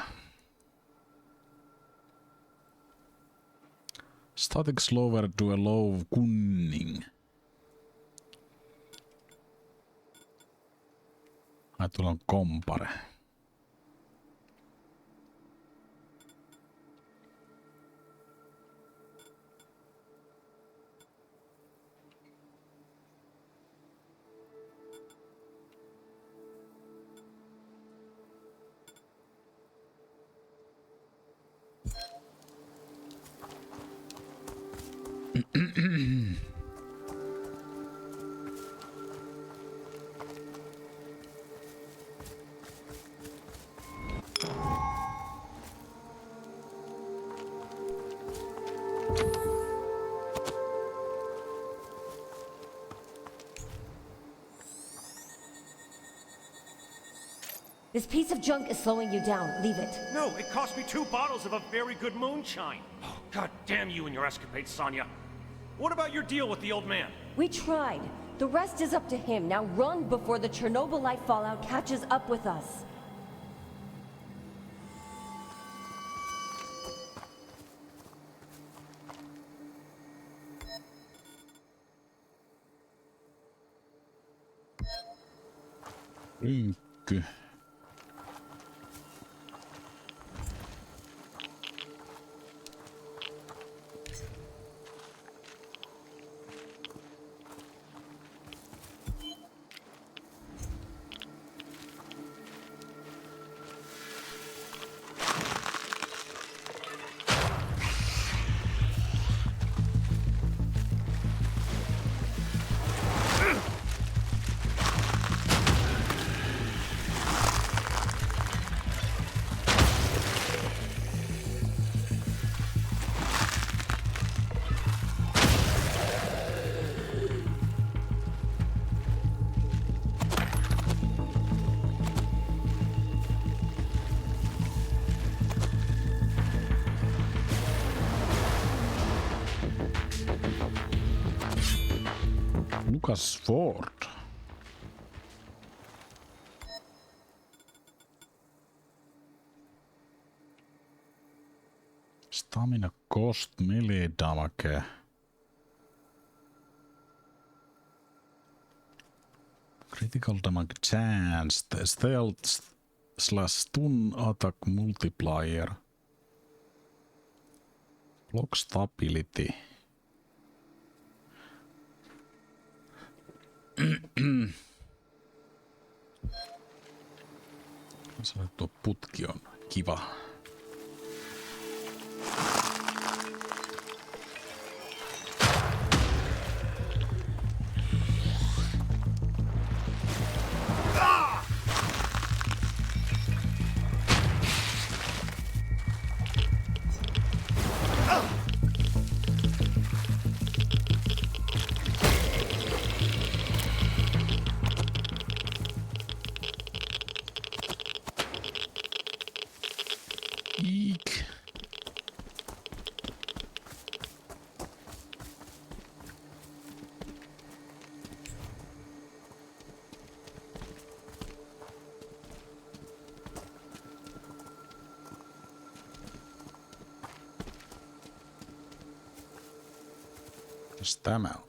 Static slower to a low kunning. Ai, tuolla on kompare. This piece of junk is slowing you down. Leave it. No, it cost me 2 bottles of a very good moonshine. Oh, God damn you and your escapades, Sonya. What about your deal with the old man? We tried. The rest is up to him. Now run before the Chernobylite fallout catches up with us. Inkky. Lucas Ford. Stamina cost melee damage. Critical damage chance. Stealth / stun attack multiplier. Block stability. Tuo putki on kiva. Eek. Mitäs tämä on?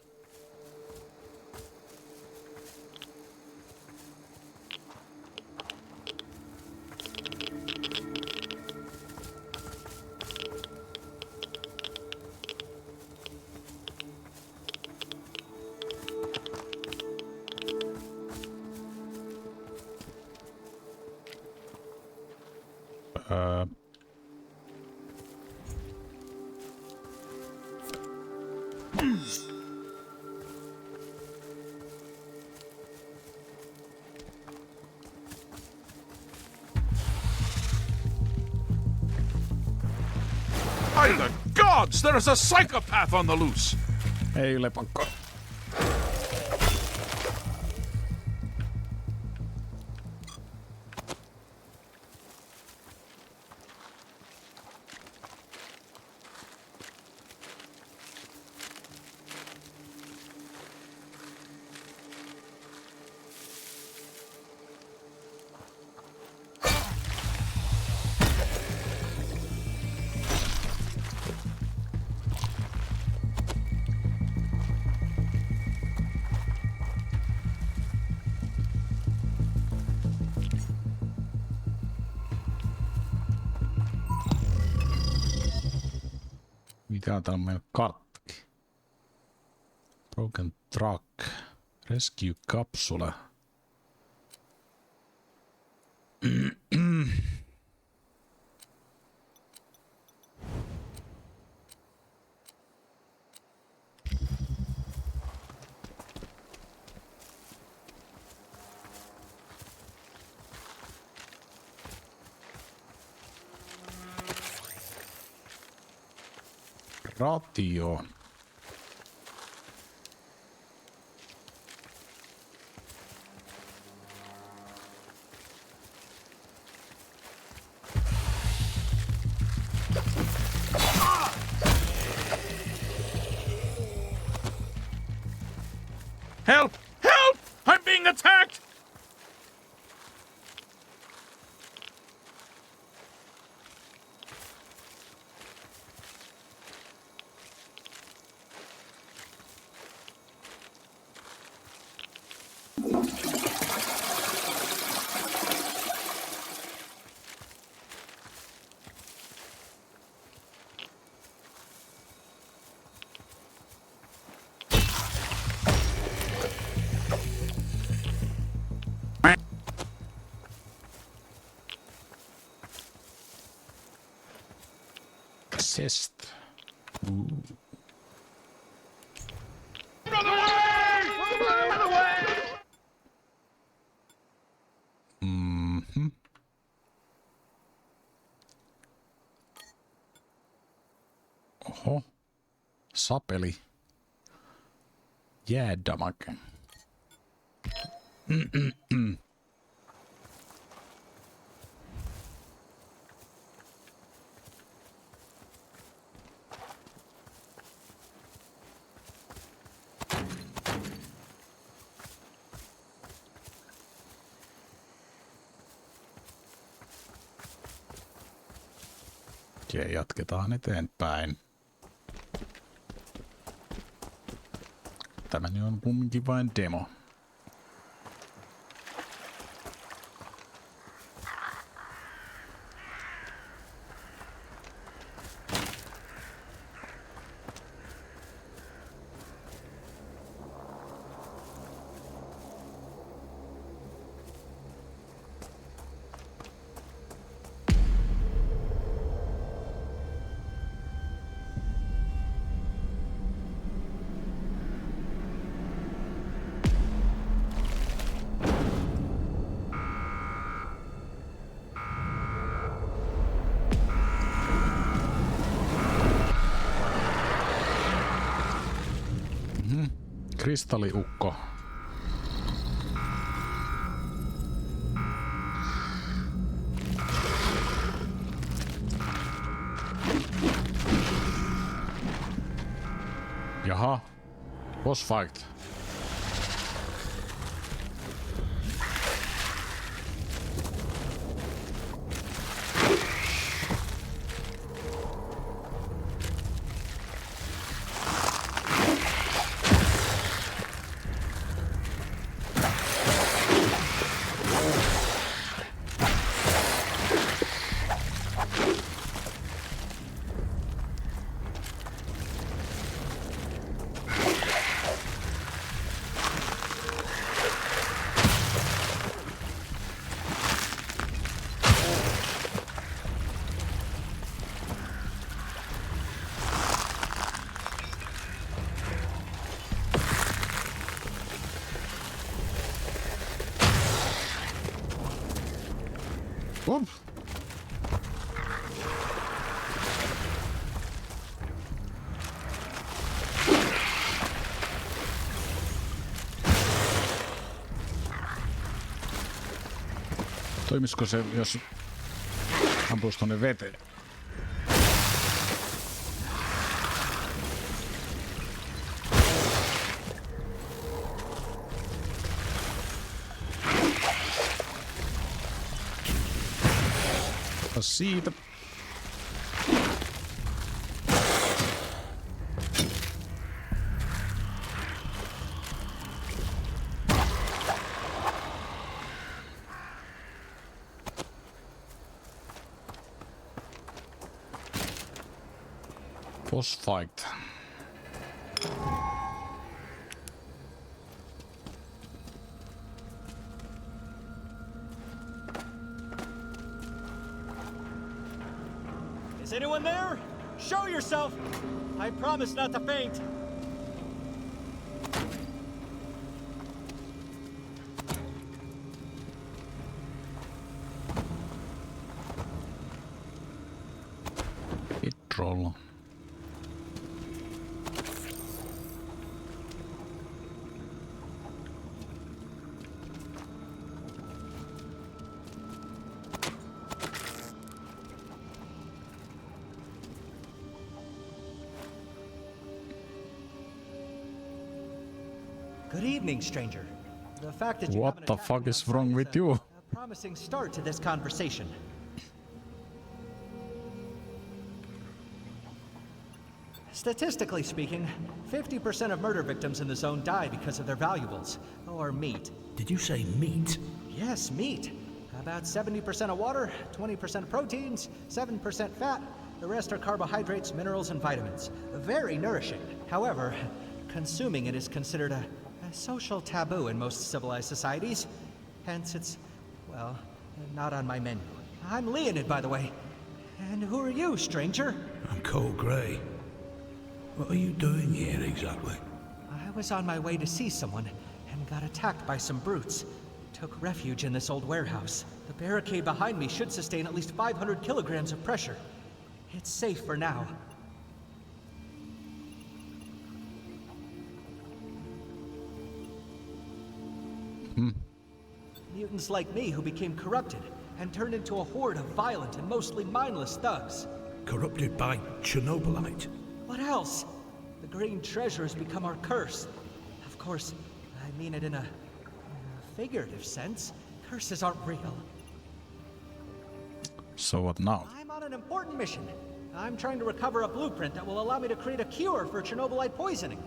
By the gods, there is a psychopath on the loose! Ei lepakko. Mikä on täällä meidän karttakin? Broken truck. Rescue capsule. Radio. Help! Help! I'm being attacked! Assist. Mhm. Oho. Sapeli. Jäädamake. Okei, jatketaan eteenpäin. Tämä on kumminkin vain demo. Kristalliukko. Jaha. Boss fight. Toimisiko se, jos ampuisi tonne veteen? Siitä. Boss fight. Is anyone there? Show yourself! I promise not to faint. Hit roll. Good evening, stranger. The fact that you What haven't the attacked fuck me is outside wrong with you? a promising start to this conversation. Statistically speaking, 50% of murder victims in the zone die because of their valuables, or meat. Did you say meat? Yes, meat. About 70% of water, 20% proteins, 7% fat. The rest are carbohydrates, minerals, and vitamins. Very nourishing. However, consuming it is considered a social taboo in most civilized societies. Hence, it's, well, not on my menu. I'm Leonid, by the way. And who are you, stranger? I'm Cole Gray. What are you doing here exactly? I was on my way to see someone and got attacked by some brutes. Took refuge in this old warehouse. The barricade behind me should sustain at least 500 kilograms of pressure. It's safe for now. Mutants like me who became corrupted and turned into a horde of violent and mostly mindless thugs. Corrupted by Chernobylite? What else? The green treasure has become our curse. Of course, I mean it in a figurative sense. Curses aren't real. So what now? I'm on an important mission. I'm trying to recover a blueprint that will allow me to create a cure for Chernobylite poisoning.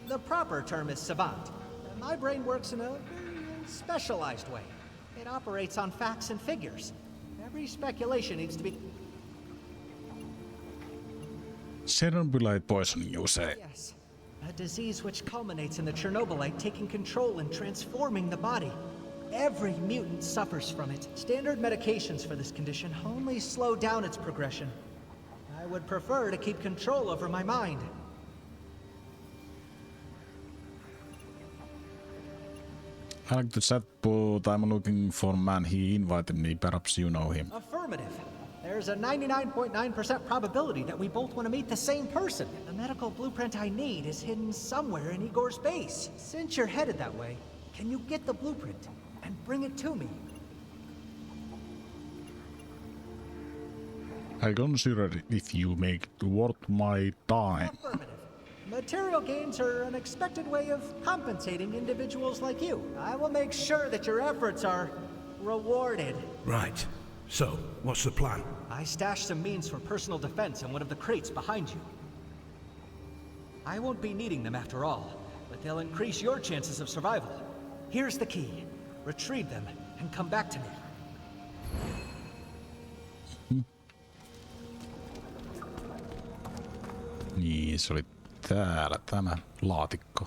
The proper term is savant. My brain works in a very specialized way. It operates on facts and figures. Every speculation needs to be... Chernobylite poisoning, you say? Yes. A disease which culminates in the Chernobylite taking control and transforming the body. Every mutant suffers from it. Standard medications for this condition only slow down its progression. I would prefer to keep control over my mind. I like the chat, but I'm looking for a man. He invited me. Perhaps you know him. Affirmative. There's a 99.9% probability that we both want to meet the same person. The medical blueprint I need is hidden somewhere in Igor's base. Since you're headed that way, can you get the blueprint and bring it to me? I consider it if you make it worth my time. Affirmative. Material gains are an expected way of compensating individuals like you. I will make sure that your efforts are rewarded. Right. So, what's the plan? I stashed some means for personal defense in one of the crates behind you. I won't be needing them after all, but they'll increase your chances of survival. Here's the key. Retrieve them and come back to me. Niin, se oli täällä tämä laatikko.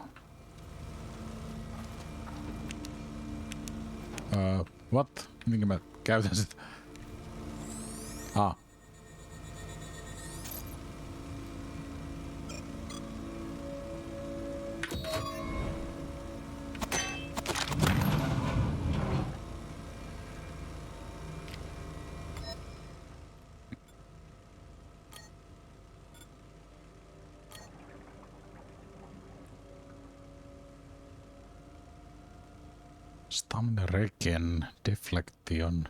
What? Minkä mä käytän sitä? Ah. Stamina regen, deflection.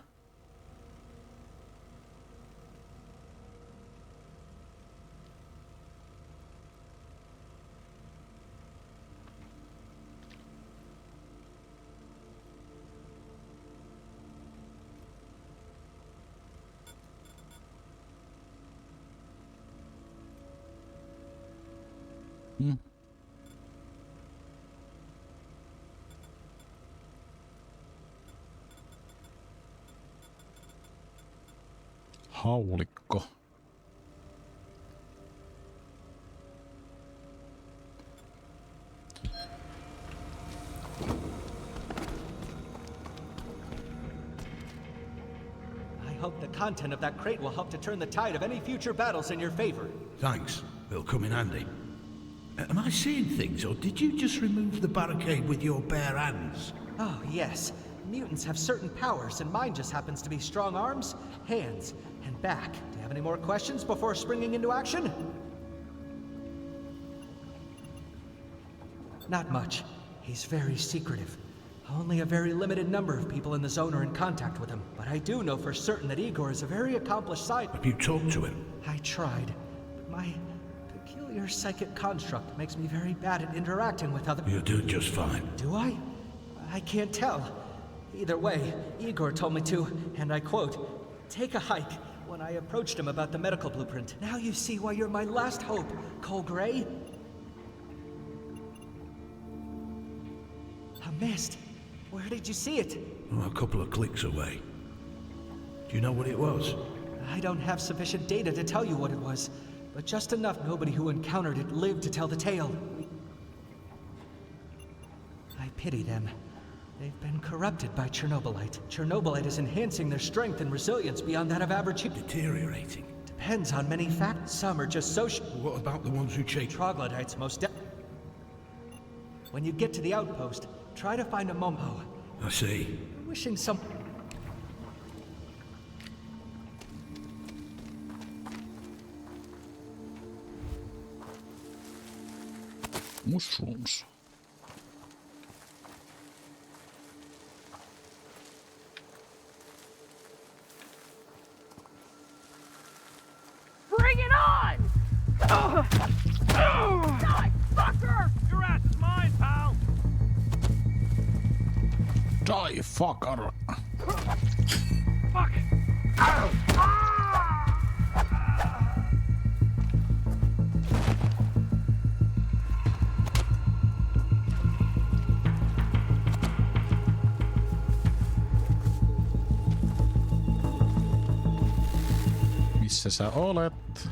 Haulikko. pakko. I hope the content of that crate will help to turn the tide of any future battles in your favor. Thanks. It'll come in handy. Am I seeing things, or did you just remove the barricade with your bare hands? Oh, yes. Mutants have certain powers, and mine just happens to be strong arms, hands, and back. Do you have any more questions before springing into action? Not much. He's very secretive. Only a very limited number of people in the zone are in contact with him. But I do know for certain that Igor is a very accomplished scientist. Have you talked to him? I tried. But my peculiar psychic construct makes me very bad at interacting with other... You're doing just fine. Do I? I can't tell. Either way, Igor told me to, and I quote, take a hike, when I approached him about the medical blueprint. Now you see why you're my last hope, Cole Gray. A mist. Where did you see it? Oh, a couple of clicks away. Do you know what it was? I don't have sufficient data to tell you what it was, but just enough nobody who encountered it lived to tell the tale. I pity them. They've been corrupted by Chernobylite. Chernobylite is enhancing their strength and resilience beyond that of average humans. Deteriorating? Depends on many factors. Some are just so... What about the ones who chase? Troglodytes most When you get to the outpost, try to find a Momo. I see. Wishing some... Mushrooms. Bring it on! Die, fucker! Your ass is mine, pal! Die, fucker! Fuck! Missä sä olet?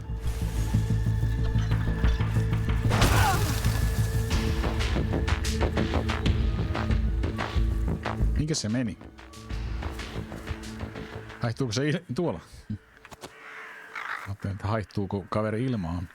Minkä se meni? Haihtuuko se tuolla? Ajattelin, että haihtuuko kaveri ilmaan.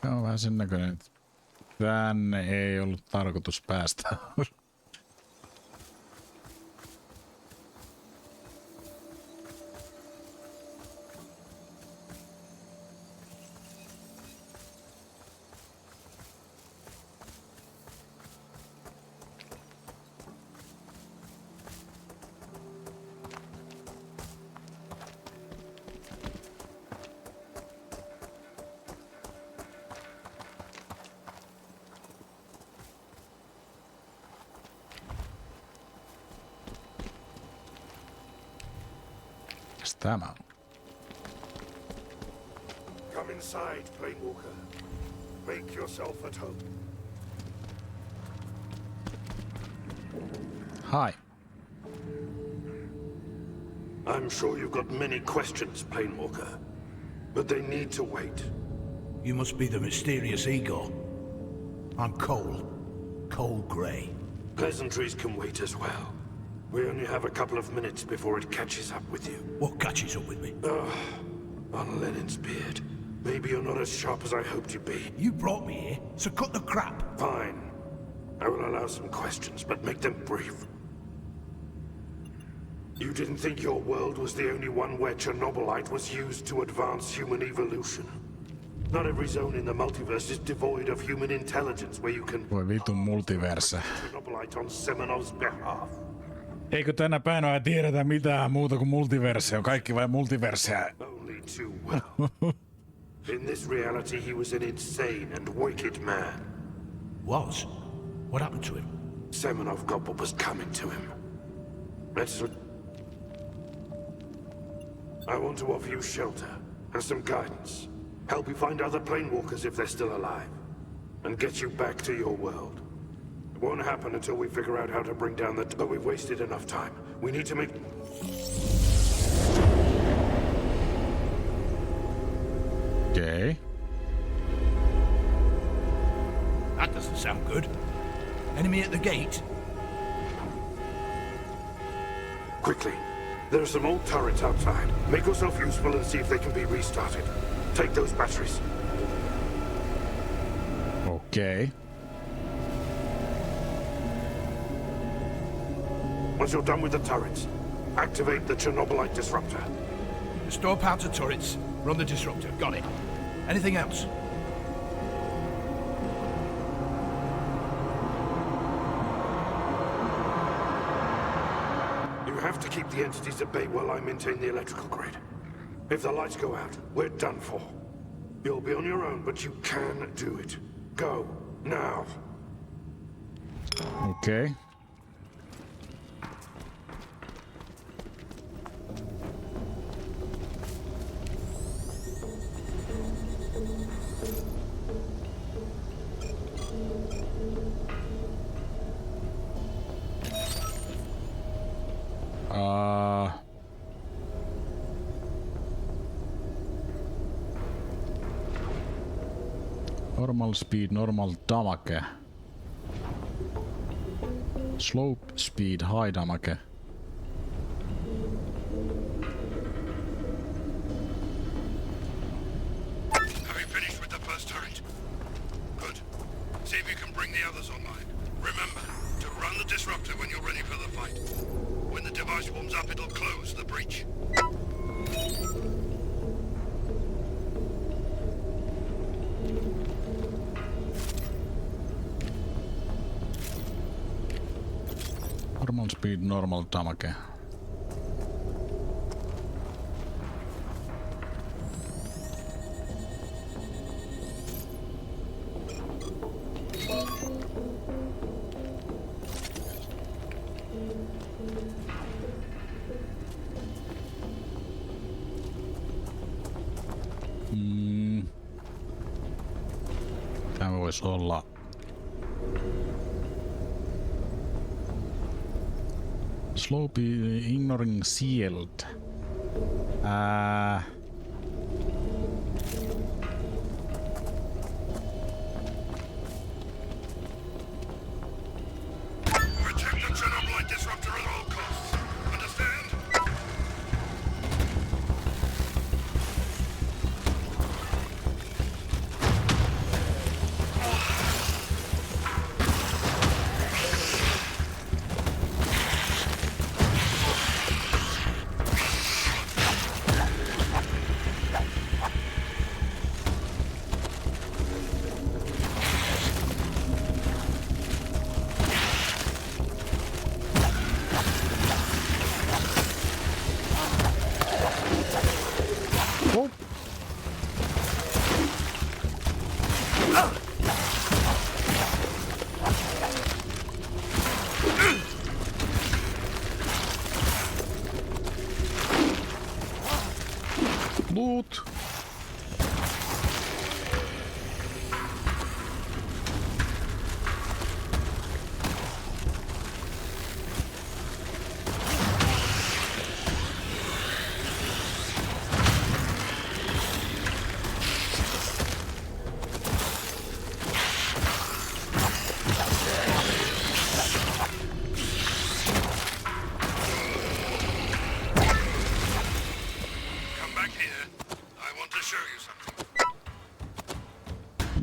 Tämä on vähän sen näköinen, että tänne ei ollut tarkoitus päästä. Mikäs tämä on? Come inside, Planewalker. Make yourself at home. Hi. I'm sure you've got many questions, Planewalker, but they need to wait. You must be the mysterious Igor. I'm Cole Gray. Pleasantries can wait as well. We only have a couple of minutes before it catches up with you. What catches up with me? On Lenin's beard. Maybe you're not as sharp as I hoped you'd be. You brought me here, so cut the crap. Fine. I will allow some questions, but make them brief. You didn't think your world was the only one where Chernobylite was used to advance human evolution. Not every zone in the multiverse is devoid of human intelligence where you can... Voi vitun multiverse. Chernobylite on Semenov's behalf. Eikö tänä päivänä tiedetä mitään muuta kuin multiverse? On kaikki vain multiverseä. Only too well. In this reality, he was an insane and wicked man. Was? What happened to him? Semenov got what was coming to him. I want to offer you shelter and some guidance. Help you find other planewalkers if they're still alive. And get you back to your world. It won't happen until we figure out how to bring down the... But we've wasted enough time. We need to make... Okay. That doesn't sound good. Enemy at the gate? Quickly. There are some old turrets outside. Make yourself useful and see if they can be restarted. Take those batteries. Okay. Once you're done with the turrets, activate the Chernobylite disruptor. Restore power to turrets. Run the disruptor. Got it. Anything else? You have to keep the entities at bay while I maintain the electrical grid. If the lights go out, we're done for. You'll be on your own, but you can do it. Go, now. Okay. Normal speed, normal damage. Slope speed, high damage. Having finished with the first turret. Good. See if you can bring the others online. Remember, to run the disruptor when you're ready for the fight. When the device warms up, it'll close the breach. Normal speed, normal damage. Tämä voisi olla slope ignoring shield. Protect the Chernobylite disruptor at all costs. Understand? Loot!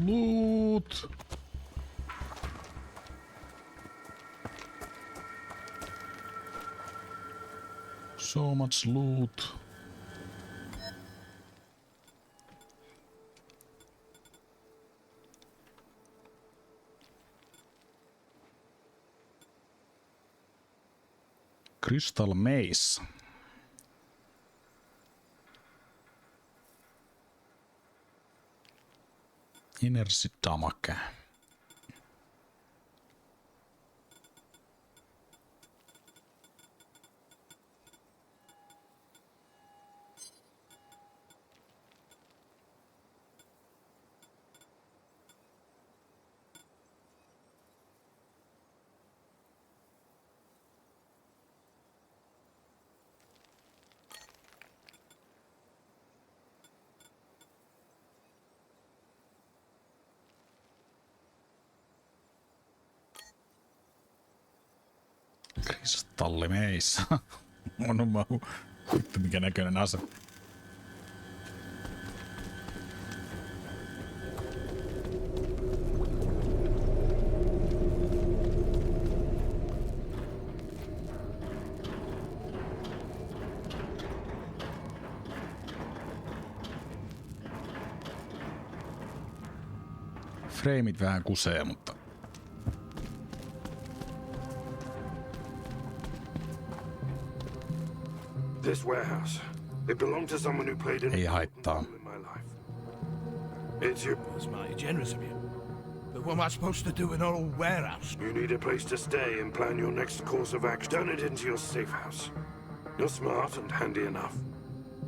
Loot! So much loot. Crystal Maze. Energy damage. Kristallimeis. On mahu. Vittu mikä näköinen ase. Freimit vähän kusee, mutta this warehouse. It belonged to someone who played an important role in my life. It's your... That's mighty generous of you. But what am I supposed to do in an old warehouse? You need a place to stay and plan your next course of action. Turn it into your safe house. You're smart and handy enough.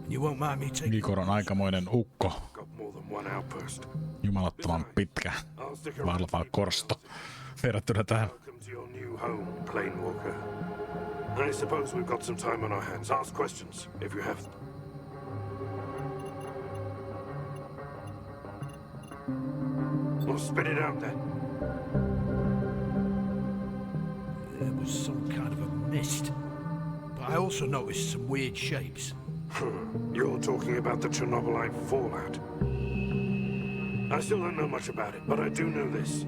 You won't mind me taking... Igor on aikamoinen ukko. Got more than one outpost. Jumalattoman pitkä. Valtava korsto. Verrattuna tähän. Welcome to your new home, Planewalker. I suppose we've got some time on our hands. Ask questions, if you have them. Well, spit it out then. There was some kind of a mist. But I also noticed some weird shapes. You're talking about the Chernobylite fallout. I still don't know much about it, but I do know this.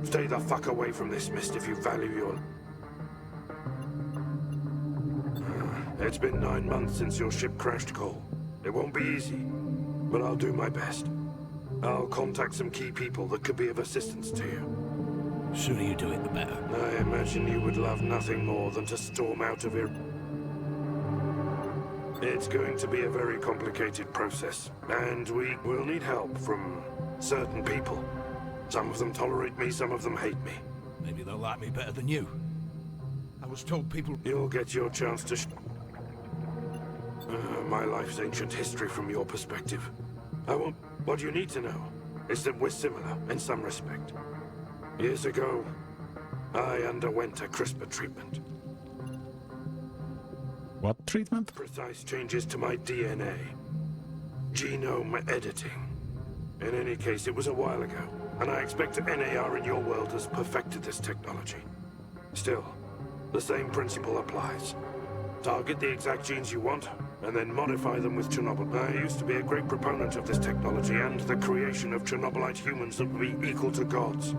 Stay the fuck away from this mist if you value your... It's been 9 months since your ship crashed, Cole. It won't be easy, but I'll do my best. I'll contact some key people that could be of assistance to you. The sooner you do it, the better. I imagine you would love nothing more than to storm out of here. It's going to be a very complicated process, and we will need help from certain people. Some of them tolerate me, some of them hate me. Maybe they'll like me better than you. I was told people... You'll get your chance to my life's ancient history from your perspective. What you need to know is that we're similar in some respect. Years ago, I underwent a CRISPR treatment. What treatment? Precise changes to my DNA. Genome editing. In any case, it was a while ago, and I expect that NAR in your world has perfected this technology. Still, the same principle applies. Target the exact genes you want, and then modify them with Chernobyl. I used to be a great proponent of this technology and the creation of Chernobylite humans that would be equal to gods.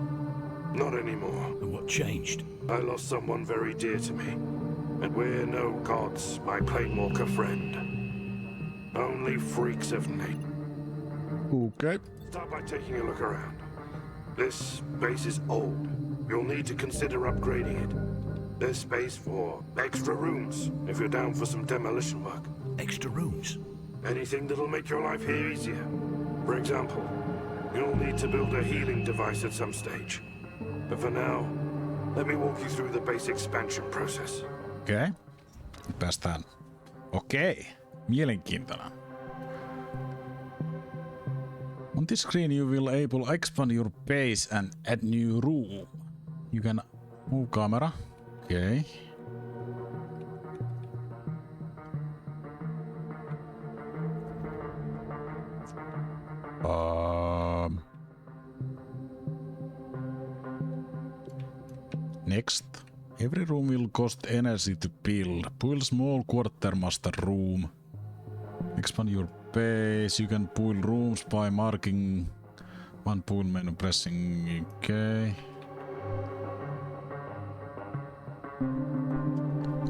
Not anymore. And what changed? I lost someone very dear to me. And we're no gods, my Planewalker friend. Only freaks of nature. Okay. Start by taking a look around. This base is old. You'll need to consider upgrading it. There's space for extra rooms, if you're down for some demolition work. Extra rooms? Anything that'll make your life here easier. For example, you'll need to build a healing device at some stage. But for now, let me walk you through the base expansion process. Okei. Päästään. Okei. Mielenkiintoinen. On this screen you will able expand your base and add new room. You can move camera. Okay. Next. Every room will cost energy to build. Build small quartermaster room. Expand your base. You can build rooms by marking one pool menu pressing. Okay.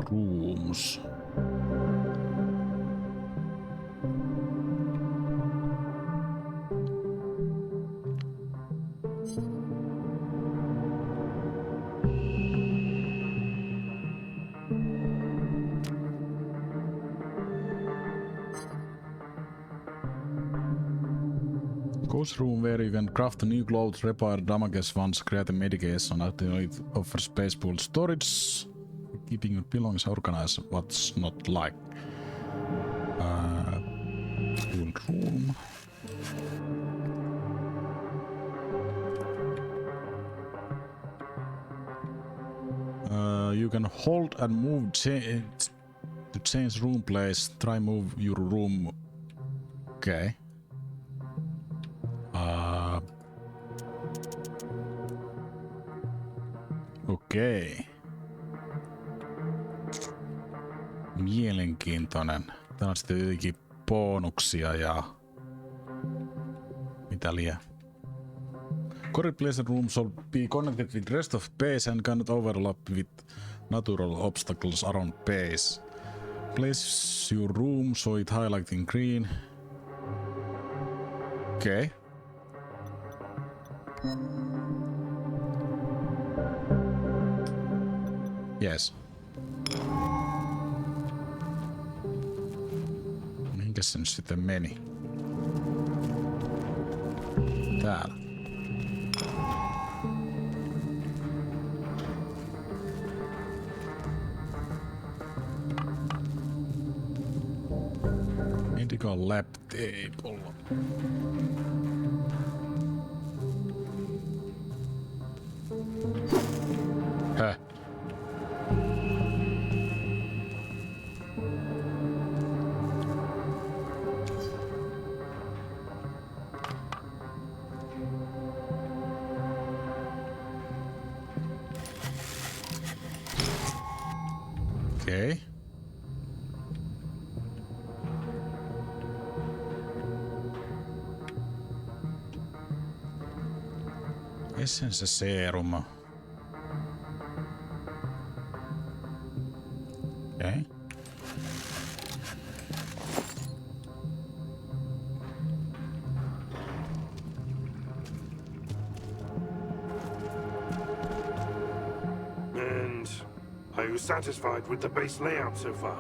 Rooms. Ghost room where you can craft new clothes, repair damages once, create a medication, it offers space pool storage. Keeping your belongings organized, what's not like. Pool room. You can hold and move to change room place. Try move your room. Okay. Okei. Mielenkiintoinen. Tää on sitten jotenkin bonuksia ja... Mitä liian? Correct place rooms will be connected with rest of base and cannot overlap with natural obstacles around base. Place your room so it highlights in green. Okay. Yes. Mihinkäs se nyt sitten meni? Täällä. Medical lab table. Häh? Okay. Essence serum. Okay. And are you satisfied with the base layout so far?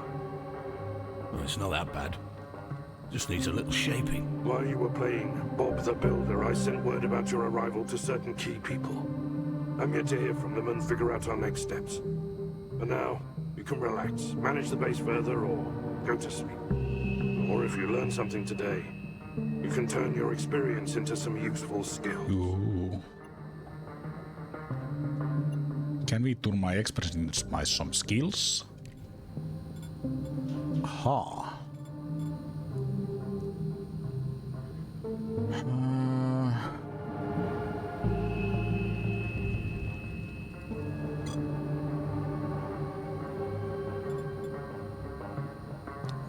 Well, it's not that bad. Just needs a little shaping. While you were playing Bob the Builder, I sent word about your arrival to certain key people. I'm yet to hear from them and figure out our next steps. For now, you can relax, manage the base further, or go to sleep. Or if you learn something today, you can turn your experience into some useful skills. Ooh. Can we turn my experience into some skills? Aha.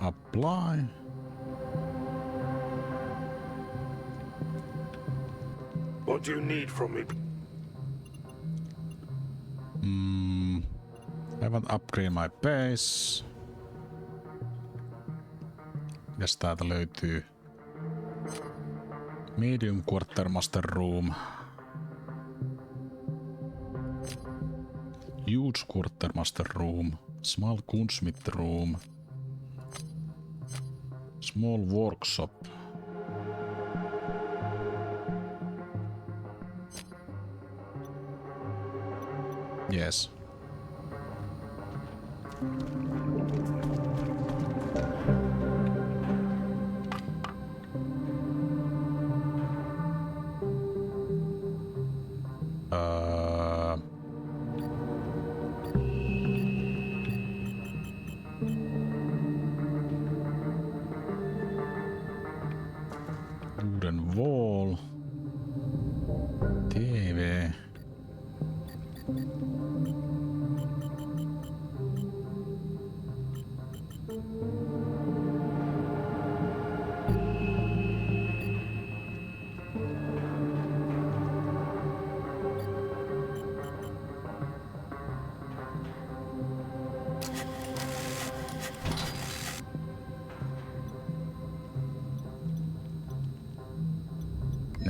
Apply. What do you need from me? I want to upgrade my base. Mitäs täältä löytyy? Medium Quartermaster Room. Huge Quartermaster Room. Small Gunsmith Room. Small Workshop. Yes.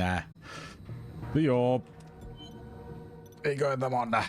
Nää. Joo. Eiköhän tämä on